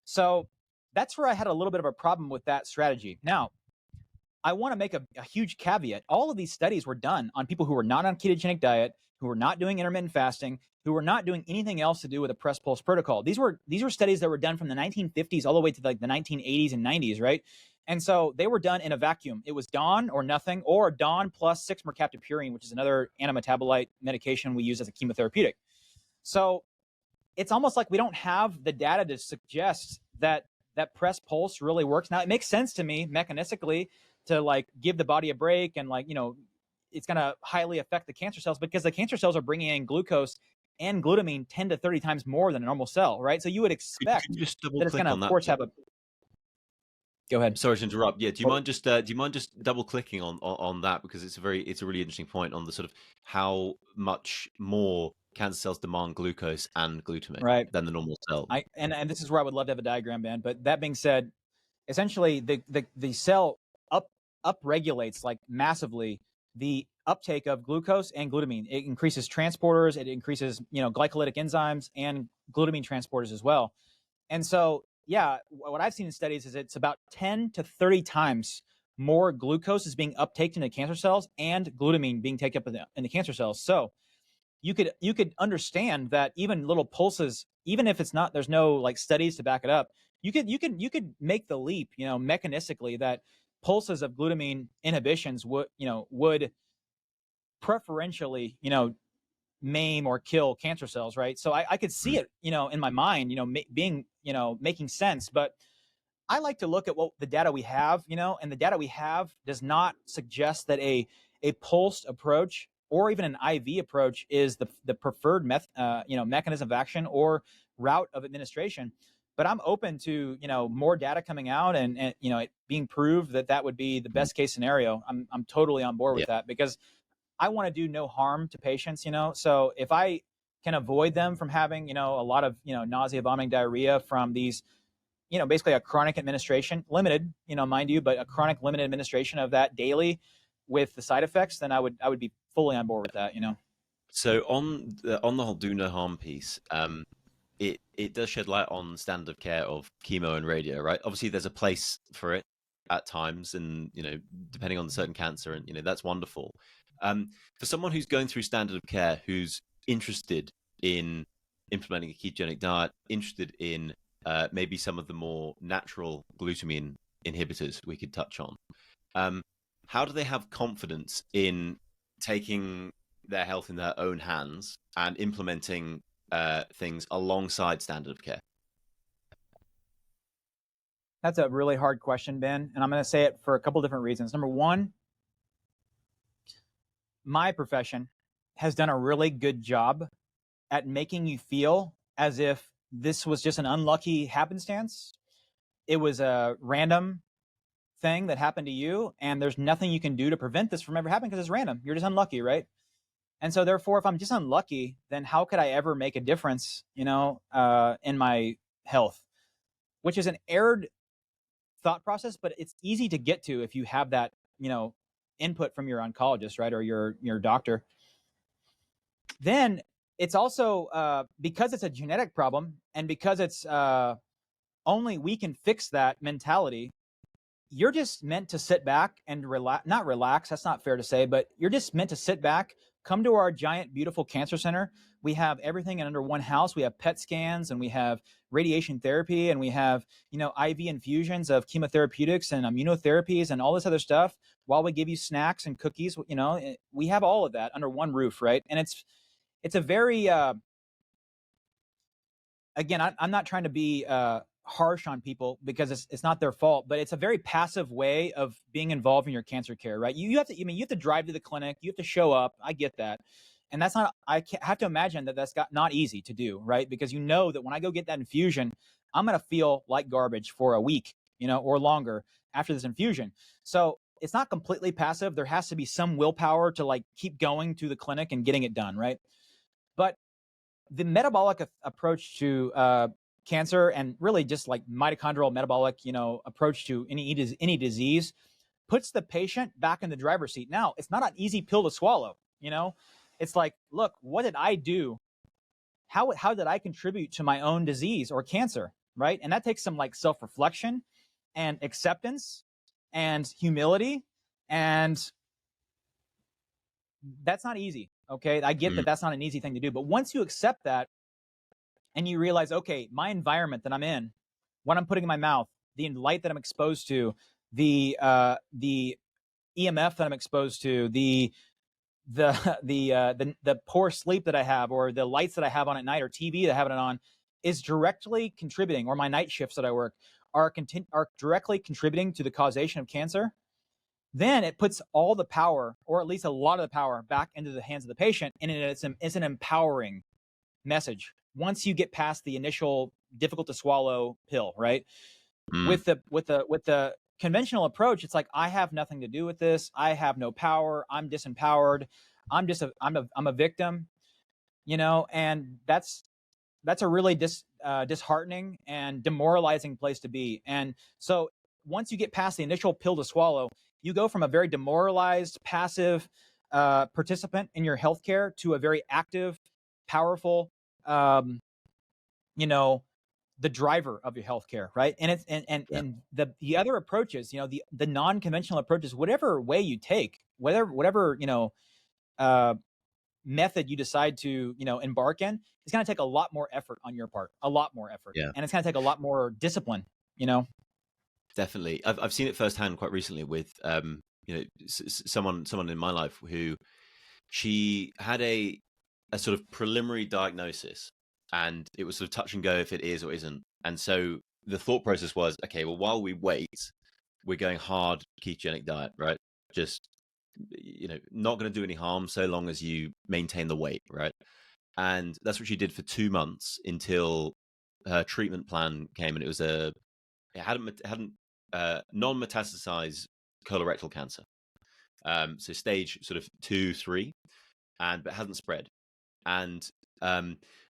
So that's where I had a little bit of a problem with that strategy. Now, I want to make a huge caveat. All of these studies were done on people who were not on ketogenic diet, who were not doing intermittent fasting, who were not doing anything else to do with a press pulse protocol. These were studies that were done from the 1950s all the way to like the 1980s and 90s, right? And so they were done in a vacuum. It was DAWN or nothing, or DAWN plus 6-mercaptopurine, which is another antimetabolite medication we use as a chemotherapeutic. So it's almost like we don't have the data to suggest that press pulse really works. Now, it makes sense to me mechanistically to like give the body a break and like, it's going to highly affect the cancer cells because the cancer cells are bringing in glucose and glutamine 10 to 30 times more than a normal cell, right? So you would expect Could you just double that it's going click to, on of that? course, have a. Go ahead. Sorry to interrupt. Yeah, do you Or- mind just double clicking on that, because it's a really interesting point on the sort of how much more cancer cells demand glucose and glutamate Right. than the normal cell. And this is where I would love to have a diagram, Ben. But that being said, essentially the cell up regulates like massively the uptake of glucose and glutamine. It increases transporters, it increases, glycolytic enzymes and glutamine transporters as well. And so, yeah, what I've seen in studies is it's about 10 to 30 times more glucose is being uptaked into cancer cells and glutamine being taken up in the cancer cells. So you could understand that even little pulses, even if it's not, there's no like studies to back it up, you could make the leap, mechanistically, that pulses of glutamine inhibitions would preferentially, maim or kill cancer cells, right? So I could see it, in my mind, being, making sense. But I like to look at what the data we have, and the data we have does not suggest that a pulsed approach or even an IV approach is the preferred mechanism of action or route of administration. But I'm open to, more data coming out and it being proved that would be the best case scenario. I'm totally on board with that, because I want to do no harm to patients, So if I can avoid them from having, a lot of, nausea, vomiting, diarrhea from these, basically a chronic administration, limited, mind you, but a chronic limited administration of that daily with the side effects, then I would be fully on board with that, So on the whole do no harm piece, it does shed light on standard of care of chemo and radio, right? Obviously, there's a place for it at times, and depending on the certain cancer, and that's wonderful. For someone who's going through standard of care, who's interested in implementing a ketogenic diet, interested in maybe some of the more natural glutamine inhibitors we could touch on, how do they have confidence in taking their health in their own hands and implementing things alongside standard of care? That's a really hard question, Ben, and I'm going to say it for a couple different reasons. Number one, my profession has done a really good job at making you feel as if this was just an unlucky happenstance. It was a random thing that happened to you, and there's nothing you can do to prevent this from ever happening because it's random. You're just unlucky, right? And so therefore, if I'm just unlucky, then how could I ever make a difference, in my health? Which is an erred thought process, but it's easy to get to if you have that, input from your oncologist, right, or your doctor. Then it's also because it's a genetic problem, and because it's only we can fix that mentality. You're just meant to sit back and not relax. That's not fair to say, but you're just meant to sit back, come to our giant, beautiful cancer center. We have everything under one house. We have PET scans, and we have radiation therapy, and we have, IV infusions of chemotherapeutics and immunotherapies and all this other stuff, while we give you snacks and cookies. We have all of that under one roof, right? And it's a very, again, I'm not trying to be harsh on people, because it's not their fault, but it's a very passive way of being involved in your cancer care, right? You have to, you have to drive to the clinic, you have to show up. I get that. And that's not, have to imagine that that's not easy to do, right? Because that when I go get that infusion, I'm going to feel like garbage for a week, or longer after this infusion. So it's not completely passive. There has to be some willpower to like keep going to the clinic and getting it done, right? But the metabolic approach to cancer, and really just like mitochondrial metabolic, approach to any disease, puts the patient back in the driver's seat. Now, it's not an easy pill to swallow. It's like, look, what did I do? How did I contribute to my own disease or cancer, right? And that takes some like self-reflection and acceptance and humility, and that's not easy. Okay, I get that that's not an easy thing to do, but once you accept that, and you realize, okay, my environment that I'm in, what I'm putting in my mouth, the light that I'm exposed to, the EMF that I'm exposed to, the poor sleep that I have, or the lights that I have on at night, or TV that I have it on, is directly contributing, or my night shifts that I work are directly contributing to the causation of cancer, then it puts all the power, or at least a lot of the power, back into the hands of the patient, and it's an empowering message once you get past the initial difficult to swallow pill, right? With the conventional approach, it's like, I have nothing to do with this. I have no power. I'm disempowered. I'm a victim, and that's a really disheartening and demoralizing place to be. And so once you get past the initial pill to swallow, you go from a very demoralized, passive participant in your healthcare to a very active, powerful, um, the driver of your healthcare, right? And it's and the other approaches, the non-conventional approaches, whatever way you take, whatever method you decide to embark in, it's going to take a lot more effort on your part, a lot more effort, and it's going to take a lot more discipline. Definitely. I've seen it firsthand quite recently with someone in my life who, she had a sort of preliminary diagnosis, and it was sort of touch and go if it is or isn't. And so the thought process was, okay, well, while we wait, we're going hard ketogenic diet, right? Just, not going to do any harm so long as you maintain the weight, right? And that's what she did for 2 months until her treatment plan came, and it hadn't non-metastasized colorectal cancer. So stage sort of 2, 3, but it hasn't spread. And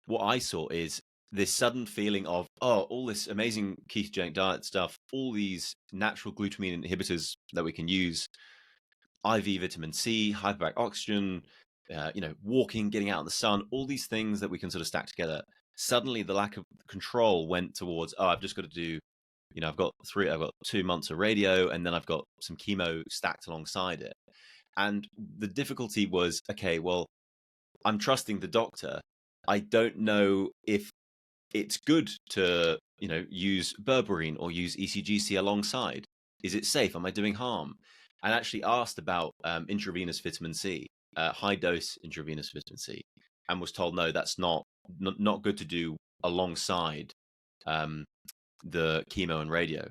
what I saw is this sudden feeling of, all this amazing ketogenic diet stuff, all these natural glutamine inhibitors that we can use, IV vitamin C, hyperbaric oxygen, walking, getting out in the sun, all these things that we can sort of stack together. Suddenly the lack of control went towards, I've just got to do, I've got 2 months of radio, and then I've got some chemo stacked alongside it. And the difficulty was, okay, well, I'm trusting the doctor. I don't know if it's good to, use berberine or use ECGC alongside. Is it safe? Am I doing harm? And actually asked about intravenous vitamin C, high dose intravenous vitamin C, and was told, no, that's not good to do alongside the chemo and radio.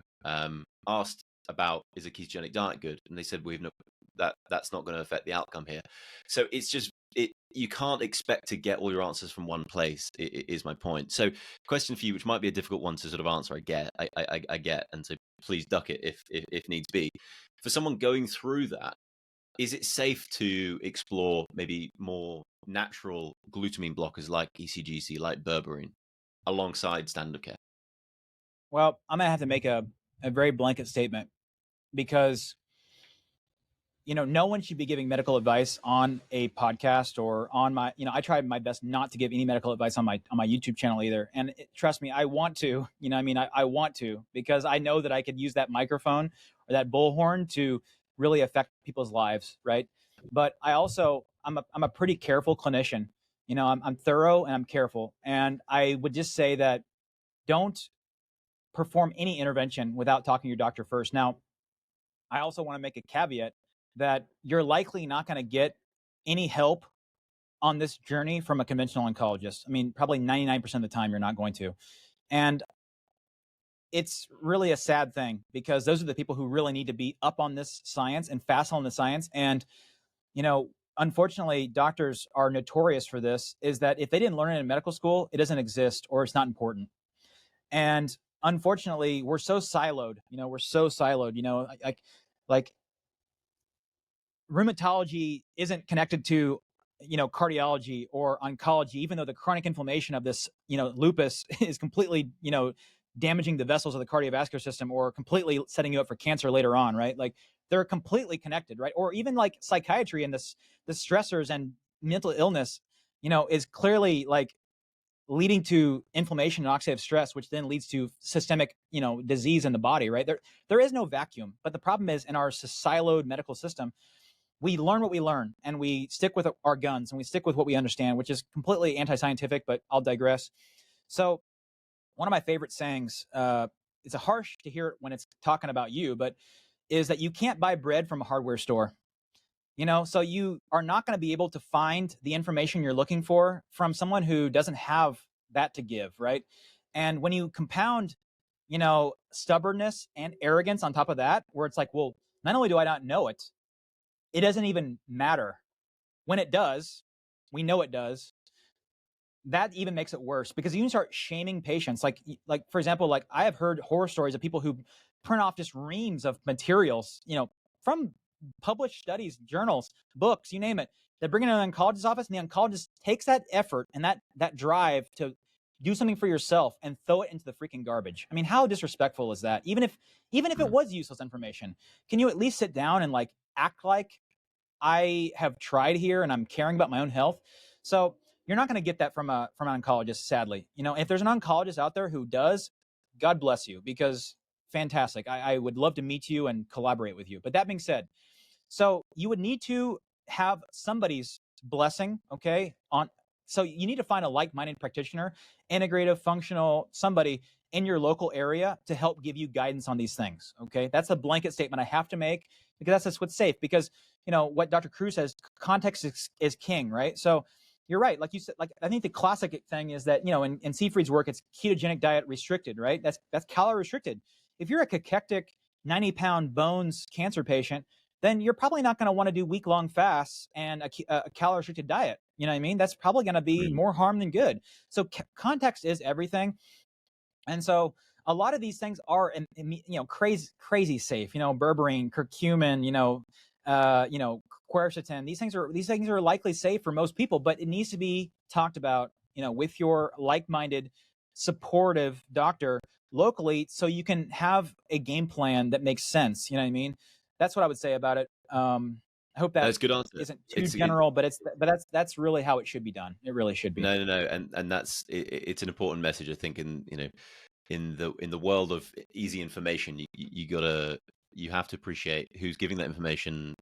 Asked about, is a ketogenic diet good? And they said, that's not going to affect the outcome here. So it's just, you can't expect to get all your answers from one place, is my point. So question for you, which might be a difficult one to sort of answer, I get, and so please duck it if needs be. For someone going through that, is it safe to explore maybe more natural glutamine blockers like ECGC, like berberine, alongside standard of care? Well, I'm going to have to make a very blanket statement, because no one should be giving medical advice on a podcast or on my, I try my best not to give any medical advice on my YouTube channel either. And trust me, I want to, I want to, because I know that I could use that microphone or that bullhorn to really affect people's lives, right? But I also, I'm a pretty careful clinician. I'm thorough and I'm careful. And I would just say that don't perform any intervention without talking to your doctor first. Now, I also want to make a caveat that you're likely not going to get any help on this journey from a conventional oncologist. I mean, probably 99% of the time you're not going to. And it's really a sad thing, because those are the people who really need to be up on this science and fast on the science. And, unfortunately, doctors are notorious for this, is that if they didn't learn it in medical school, it doesn't exist or it's not important. And unfortunately, we're so siloed, like rheumatology isn't connected to, cardiology or oncology, even though the chronic inflammation of this, lupus is completely, damaging the vessels of the cardiovascular system, or completely setting you up for cancer later on, right? Like, they're completely connected, right? Or even like psychiatry and the stressors and mental illness, is clearly like leading to inflammation and oxidative stress, which then leads to systemic, disease in the body, right? There is no vacuum. But the problem is, in our siloed medical system, we learn what we learn, and we stick with our guns, and we stick with what we understand, which is completely anti-scientific, but I'll digress. So one of my favorite sayings, it's harsh to hear it when it's talking about you, but is that you can't buy bread from a hardware store. So you are not going to be able to find the information you're looking for from someone who doesn't have that to give, right? And when you compound, stubbornness and arrogance on top of that, where it's like, well, not only do I not know it, it doesn't even matter. When it does, we know it does. that even makes it worse, because you can start shaming patients. Like for example, like I have heard horror stories of people who print off just reams of materials, from published studies, journals, books, you name it. They bring it in an oncologist's office, and the oncologist takes that effort and that drive to do something for yourself and throw it into the freaking garbage. I mean, how disrespectful is that? Even if it was useless information, can you at least sit down and like act like I have tried here and I'm caring about my own health? So you're not going to get that from an oncologist, sadly. If there's an oncologist out there who does, God bless you, because fantastic. I would love to meet you and collaborate with you. But that being said, so you would need to have somebody's blessing, okay? So you need to find a like-minded practitioner, integrative, functional, somebody in your local area to help give you guidance on these things, okay? That's a blanket statement I have to make, because that's just what's safe. Because what Dr. Cruz says, context is king, right? So you're right. Like you said, like I think the classic thing is that in Seyfried's work, it's ketogenic diet restricted, right? That's calorie restricted. If you're a cachectic 90-pound bones cancer patient, then you're probably not going to want to do week-long fasts and a calorie-restricted diet. You know what I mean? That's probably going to be more harm than good. So context is everything. And so a lot of these things are, crazy safe. Berberine, curcumin, quercetin. These things are likely safe for most people, but it needs to be talked about, with your like-minded, supportive doctor locally, so you can have a game plan that makes sense. You know what I mean? That's what I would say about it. I hope that That's a good answer. isn't too general, but that's really how it should be done. It really should be. No, and that's it's an important message, I think. In the world of easy information, you have to appreciate who's giving that information.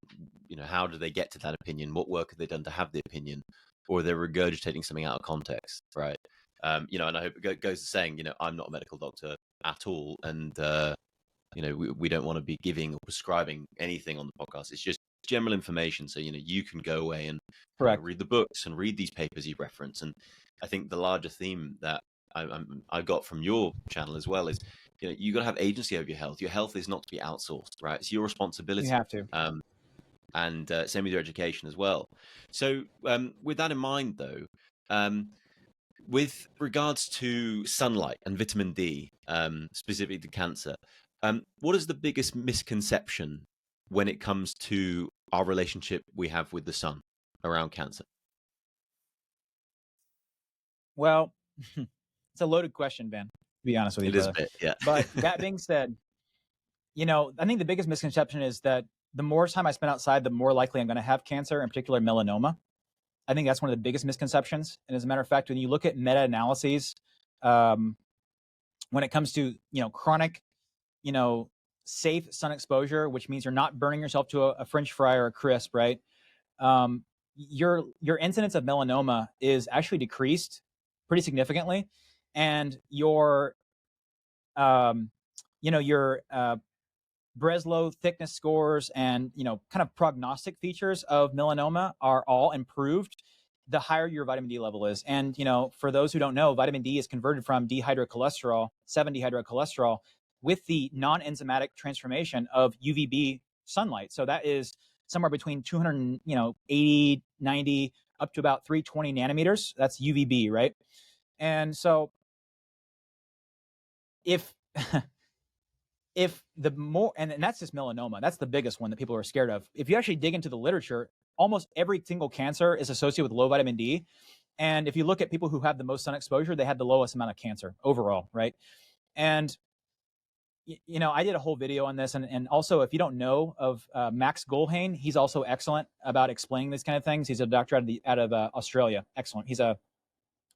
How do they get to that opinion? What work have they done to have the opinion, or they're regurgitating something out of context, right? And I hope it goes to saying, I'm not a medical doctor at all, and we don't want to be giving or prescribing anything on the podcast. It's just general information, so you can go away and read the books and read these papers you reference. And I think the larger theme that I got from your channel as well is you got to have agency over your health. Your health is not to be outsourced, right? It's your responsibility. You have to. And same with your education as well. So with that in mind, though, with regards to sunlight and vitamin D, specifically to cancer, what is the biggest misconception when it comes to our relationship we have with the sun around cancer? Well, it's a loaded question, Ben, to be honest with you. It is a bit, yeah. But that being said, I think the biggest misconception is that the more time I spend outside, the more likely I'm going to have cancer, in particular melanoma. I think that's one of the biggest misconceptions. And as a matter of fact, when you look at meta-analyses, when it comes to, chronic, safe sun exposure, which means you're not burning yourself to a French fry or a crisp, right? Your incidence of melanoma is actually decreased pretty significantly. And your Breslow thickness scores and, kind of prognostic features of melanoma are all improved the higher your vitamin D level is. And, for those who don't know, vitamin D is converted from dehydrocholesterol, 7-dehydrocholesterol, with the non-enzymatic transformation of UVB sunlight. So that is somewhere between 280, 90, up to about 320 nanometers. That's UVB, right? And so if the more, and that's just melanoma, that's the biggest one that people are scared of. If you actually dig into the literature, almost every single cancer is associated with low vitamin D. And if you look at people who have the most sun exposure, they had the lowest amount of cancer overall, right? And, I did a whole video on this. And also, if you don't know of Max Goldhain, he's also excellent about explaining these kind of things. He's a doctor out of Australia. Excellent. He's a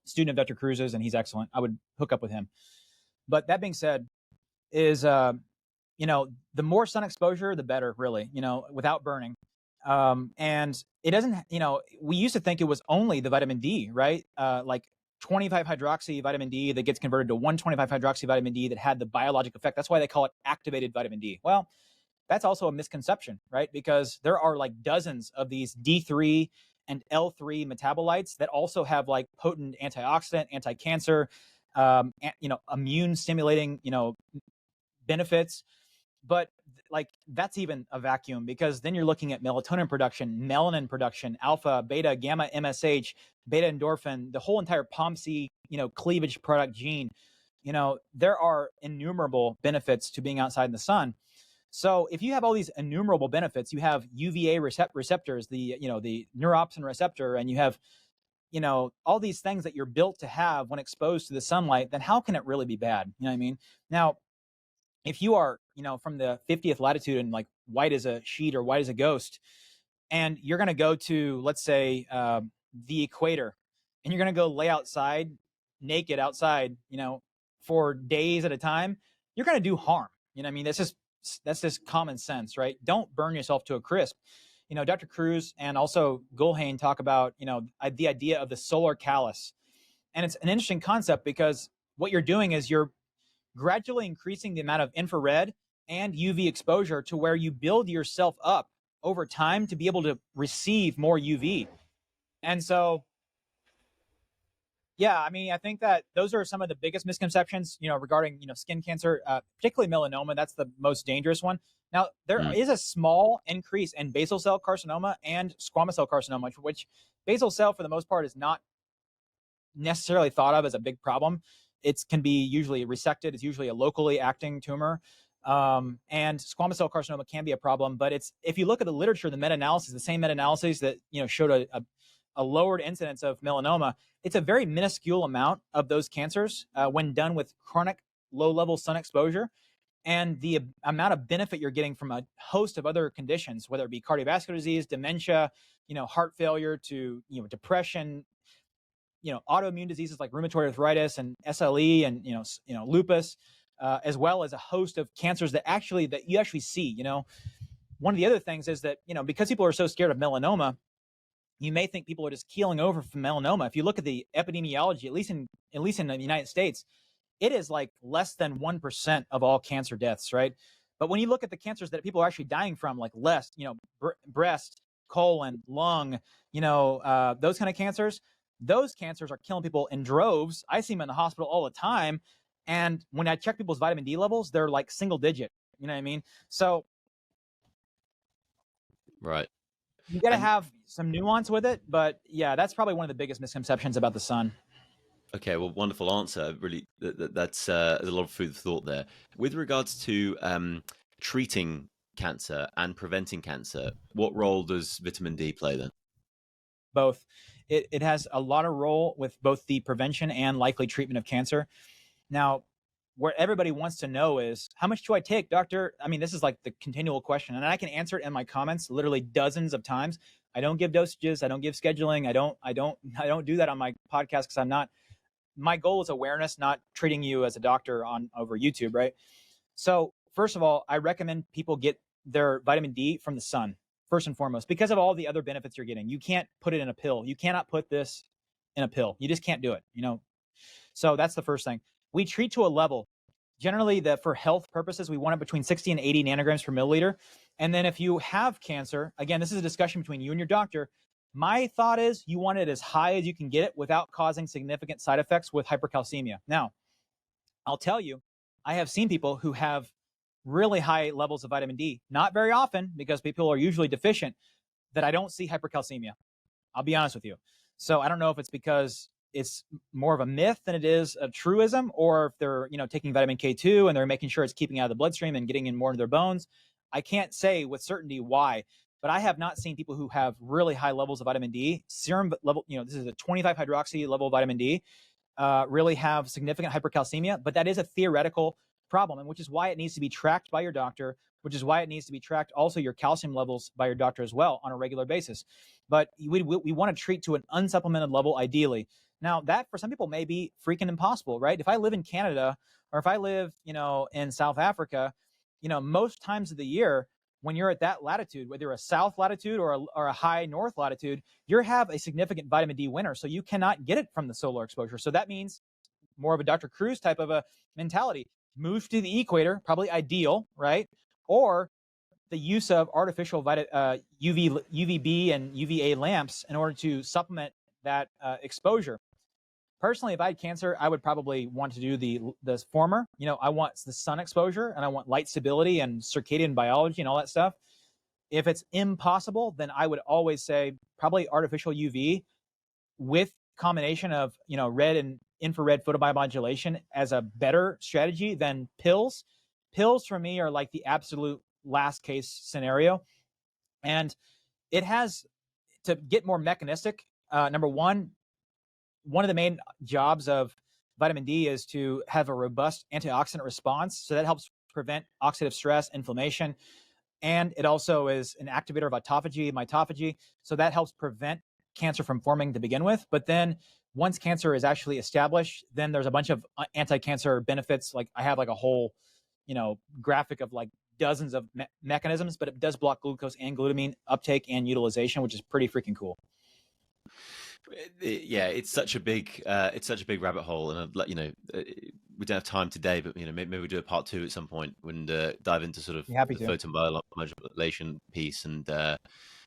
student of Dr. Cruz's, and he's excellent. I would hook up with him. But that being said, is the more sun exposure, the better, really, without burning. And it doesn't, we used to think it was only the vitamin D, right? Like 25 hydroxy vitamin D that gets converted to 125 hydroxy vitamin D that had the biologic effect. That's why they call it activated vitamin D. Well, that's also a misconception, right? Because there are like dozens of these D3 and L3 metabolites that also have like potent antioxidant, anti-cancer, immune stimulating, benefits. But like that's even a vacuum, because then you're looking at melatonin production, melanin production, alpha, beta, gamma, MSH, beta endorphin, the whole entire POMC, cleavage product gene. There are innumerable benefits to being outside in the sun. So if you have all these innumerable benefits, you have UVA receptors, the neuropsin receptor, and you have all these things that you're built to have when exposed to the sunlight, then how can it really be bad? You know what I mean? Now, if you are, from the 50th latitude and like white as a sheet or white as a ghost, and you're going to go to, let's say, the equator, and you're going to go lay outside, naked outside, for days at a time, you're going to do harm. You know what I mean? That's just common sense, right? Don't burn yourself to a crisp. Dr. Cruz and also Gulhane talk about, the idea of the solar callus. And it's an interesting concept, because what you're doing is you're gradually increasing the amount of infrared and UV exposure to where you build yourself up over time to be able to receive more UV. And so, yeah, I mean, I think that those are some of the biggest misconceptions, regarding, skin cancer, particularly melanoma. That's the most dangerous one. Now, there is a small increase in basal cell carcinoma and squamous cell carcinoma, which basal cell, for the most part, is not necessarily thought of as a big problem. It can be usually resected. It's usually a locally acting tumor. And squamous cell carcinoma can be a problem. But if you look at the literature, the meta-analysis, the same meta-analyses that showed a lowered incidence of melanoma, it's a very minuscule amount of those cancers when done with chronic low-level sun exposure. And the amount of benefit you're getting from a host of other conditions, whether it be cardiovascular disease, dementia, heart failure, to depression, autoimmune diseases like rheumatoid arthritis and SLE and lupus, as well as a host of cancers that you actually see. One of the other things is that because people are so scared of melanoma, you may think people are just keeling over from melanoma. If you look at the epidemiology, at least in the United States, it is like less than 1% of all cancer deaths, right? But when you look at the cancers that people are actually dying from, like breast, colon, lung, those kind of cancers, those cancers are killing people in droves. I see them in the hospital all the time. And when I check people's vitamin D levels, they're like single digit. You know what I mean? So, right, you got to have some nuance with it. But yeah, that's probably one of the biggest misconceptions about the sun. Okay, well, wonderful answer. Really, that's there's a lot of food for thought there. With regards to treating cancer and preventing cancer, what role does vitamin D play then? Both. It has a lot of role with both the prevention and likely treatment of cancer. Now, what everybody wants to know is, how much do I take, doctor? I mean, this is like the continual question, and I can answer it in my comments literally dozens of times. I don't give dosages. I don't give scheduling. I don't do that on my podcast, because I'm not. My goal is awareness, not treating you as a doctor over YouTube, right? So first of all, I recommend people get their vitamin D from the sun, first and foremost, because of all the other benefits you're getting. You can't put it in a pill. You cannot put this in a pill. You just can't do it, So that's the first thing. We treat to a level. Generally, for health purposes, we want it between 60 and 80 nanograms per milliliter. And then if you have cancer, again, this is a discussion between you and your doctor. My thought is you want it as high as you can get it without causing significant side effects with hypercalcemia. Now, I'll tell you, I have seen people who have really high levels of vitamin D, not very often, because people are usually deficient, that I don't see hypercalcemia. I'll be honest with you. So I don't know if it's because it's more of a myth than it is a truism, or if they're, taking vitamin K2 and they're making sure it's keeping out of the bloodstream and getting in more into their bones. I can't say with certainty why, but I have not seen people who have really high levels of vitamin D, serum level, this is a 25 hydroxy level of vitamin D, really have significant hypercalcemia. But that is a theoretical problem, and which is why it needs to be tracked by your doctor, which is why it needs to be tracked also your calcium levels by your doctor as well on a regular basis. But we want to treat to an unsupplemented level ideally. Now, that for some people may be freaking impossible, right? If I live in Canada, or if I live, in South Africa, most times of the year, when you're at that latitude, whether you're a south latitude or a high north latitude, you have a significant vitamin D winter. So you cannot get it from the solar exposure. So that means more of a Dr. Cruz type of a mentality. Move to the equator, probably ideal, right? Or the use of artificial UVB and UVA lamps in order to supplement that exposure. Personally, if I had cancer, I would probably want to do the former. I want the sun exposure and I want light stability and circadian biology and all that stuff. If it's impossible, then I would always say probably artificial UV with combination of red and infrared photobiomodulation as a better strategy than pills. Pills for me are like the absolute last case scenario, and it has to get more mechanistic. Number one of the main jobs of vitamin D is to have a robust antioxidant response, so that helps prevent oxidative stress, inflammation, and it also is an activator of autophagy, mitophagy, so that helps prevent cancer from forming to begin with. But then once cancer is actually established, then there's a bunch of anti-cancer benefits. Like I have like a whole, graphic of like dozens of mechanisms, but it does block glucose and glutamine uptake and utilization, which is pretty freaking cool. Yeah, it's such a big rabbit hole, and we don't have time today, but maybe we'll do a part 2 at some point and dive into sort of the photobiomodulation piece. And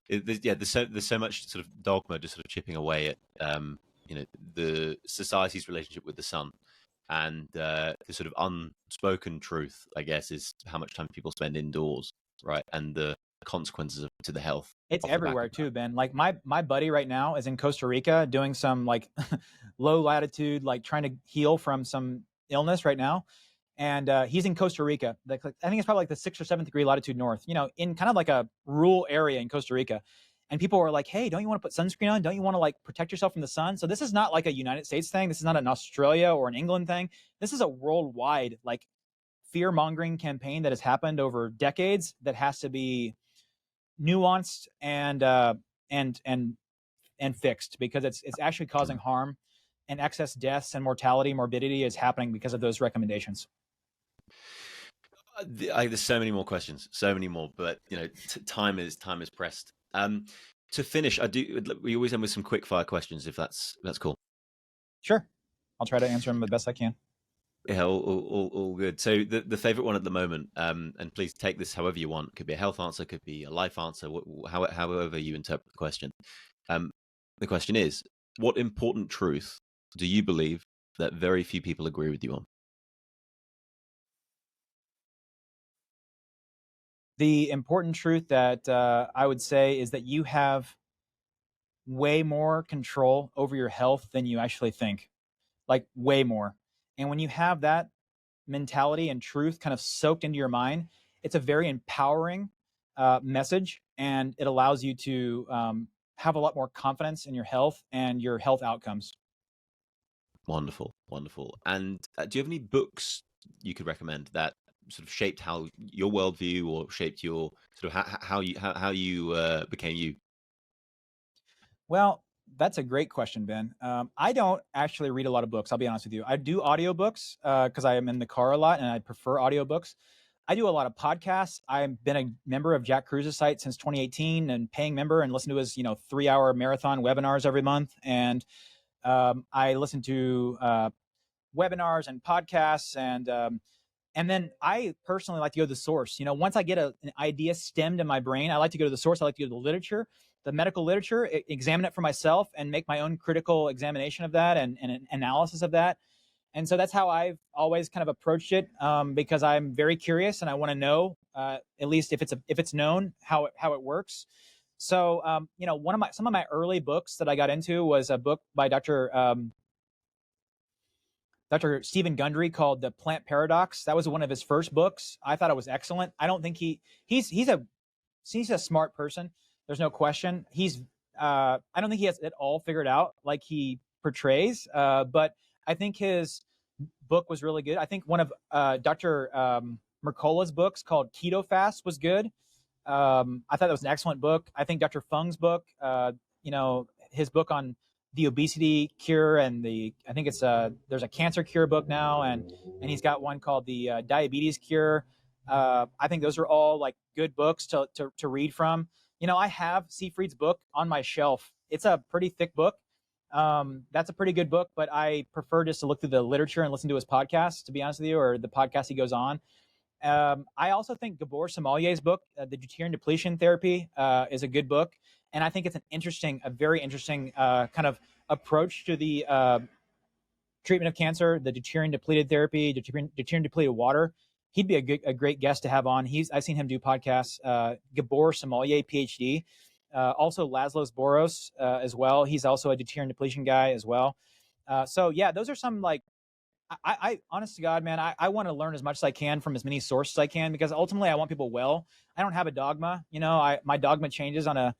there's so much sort of dogma just sort of chipping away at the society's relationship with the sun, and the sort of unspoken truth, I guess, is how much time people spend indoors, right, and the consequences to the health. It's everywhere too, Ben. Like my buddy right now is in Costa Rica doing some like low latitude, like trying to heal from some illness right now. And he's in Costa Rica. I think it's probably like the 6th or 7th degree latitude north, in kind of like a rural area in Costa Rica. And people were like, hey, don't you want to put sunscreen on? Don't you want to like protect yourself from the sun? So this is not like a United States thing. This is not an Australia or an England thing. This is a worldwide like fear mongering campaign that has happened over decades that has to be nuanced and fixed, because it's actually causing harm, and excess deaths and morbidity is happening because of those recommendations. There's so many more questions, but time is pressed. To finish, we always end with some quick fire questions, if that's cool. Sure, I'll try to answer them the best I can. Yeah, all good. So the favorite one at the moment, and please take this however you want. Could be a health answer, could be a life answer, however you interpret the question. The question is, what important truth do you believe that very few people agree with you on? The important truth that I would say is that you have way more control over your health than you actually think, like way more. And when you have that mentality and truth kind of soaked into your mind, it's a very empowering message, and it allows you to have a lot more confidence in your health and your health outcomes. Wonderful. And do you have any books you could recommend that sort of shaped how your worldview, or shaped your sort of how you became you? Well, that's a great question, Ben. I don't actually read a lot of books. I'll be honest with you. I do audiobooks because I am in the car a lot and I prefer audiobooks. I do a lot of podcasts. I've been a member of Jack Cruz's site since 2018 and paying member, and listen to his 3-hour marathon webinars every month. And I listen to webinars and podcasts, and then I personally like to go to the source. Once I get an idea stemmed in my brain, I like to go to the source. I like to go to the literature, the medical literature, examine it for myself, and make my own critical examination of that and an analysis of that. And so that's how I've always kind of approached it, because I'm very curious and I want to know, at least if it's known, how it works. So some of my early books that I got into was a book by Dr. Stephen Gundry called The Plant Paradox. That was one of his first books. I thought it was excellent. I don't think he's a smart person. There's no question. I don't think he has it all figured out like he portrays, but I think his book was really good. I think one of Dr. Mercola's books called Keto Fast was good. I thought that was an excellent book. I think Dr. Fung's book, his book on the obesity cure, and I think it's there's a cancer cure book now, and he's got one called the diabetes cure. I think those are all like good books to read from. I have Seyfried's book on my shelf. It's a pretty thick book. That's a pretty good book, but I prefer just to look through the literature and listen to his podcast, to be honest with you, or the podcast he goes on. I also think Gabor Somalier's book, The Deuterium Depletion Therapy, is a good book. And I think it's a very interesting kind of approach to the treatment of cancer, the deuterium depleted therapy, deuterium depleted water. He'd be a great guest to have on. I've seen him do podcasts. Gabor Sommelier, PhD, also Laszlo Boros as well. He's also a deuterium depletion guy as well. So yeah, those are some like, I honest to God, man, I want to learn as much as I can from as many sources as I can, because ultimately I want people well. I don't have a dogma. My dogma changes on a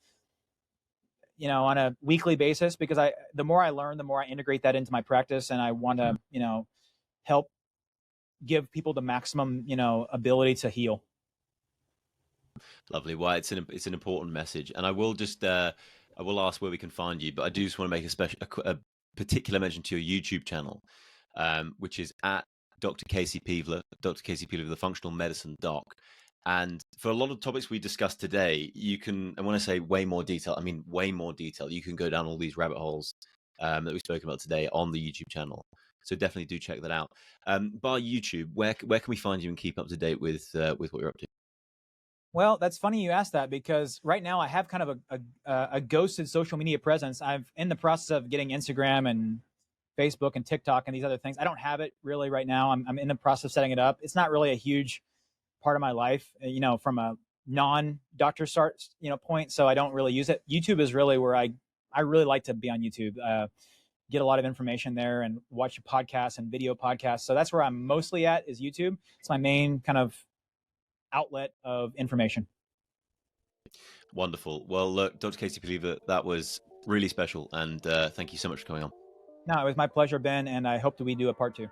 weekly basis, because the more I learn, the more I integrate that into my practice, and I want to, help give people the maximum, ability to heal. Lovely. Well, it's an important message, and I will ask where we can find you, but I do just want to make a particular mention to your YouTube channel, which is at Dr. Casey Peavler, Dr. Casey Peavler, the Functional Medicine Doc. And for a lot of topics we discussed today, you can, and when I say way more detail, I mean way more detail. You can go down all these rabbit holes that we've spoken about today on the YouTube channel. So definitely do check that out. By YouTube, where can we find you and keep up to date with what you're up to? Well, that's funny you asked that, because right now I have kind of a ghosted social media presence. I'm in the process of getting Instagram and Facebook and TikTok and these other things. I don't have it really right now. I'm in the process of setting it up. It's not really a huge part of my life, from a non-doctor point. So I don't really use it. YouTube is really where I really like to be on YouTube. Get a lot of information there and watch podcasts and video podcasts. So that's where I'm mostly at, is YouTube. It's my main kind of outlet of information. Wonderful. Well, look, Dr. Casey Peavler, that was really special, and thank you so much for coming on. No, it was my pleasure, Ben, and I hope that we do a part 2.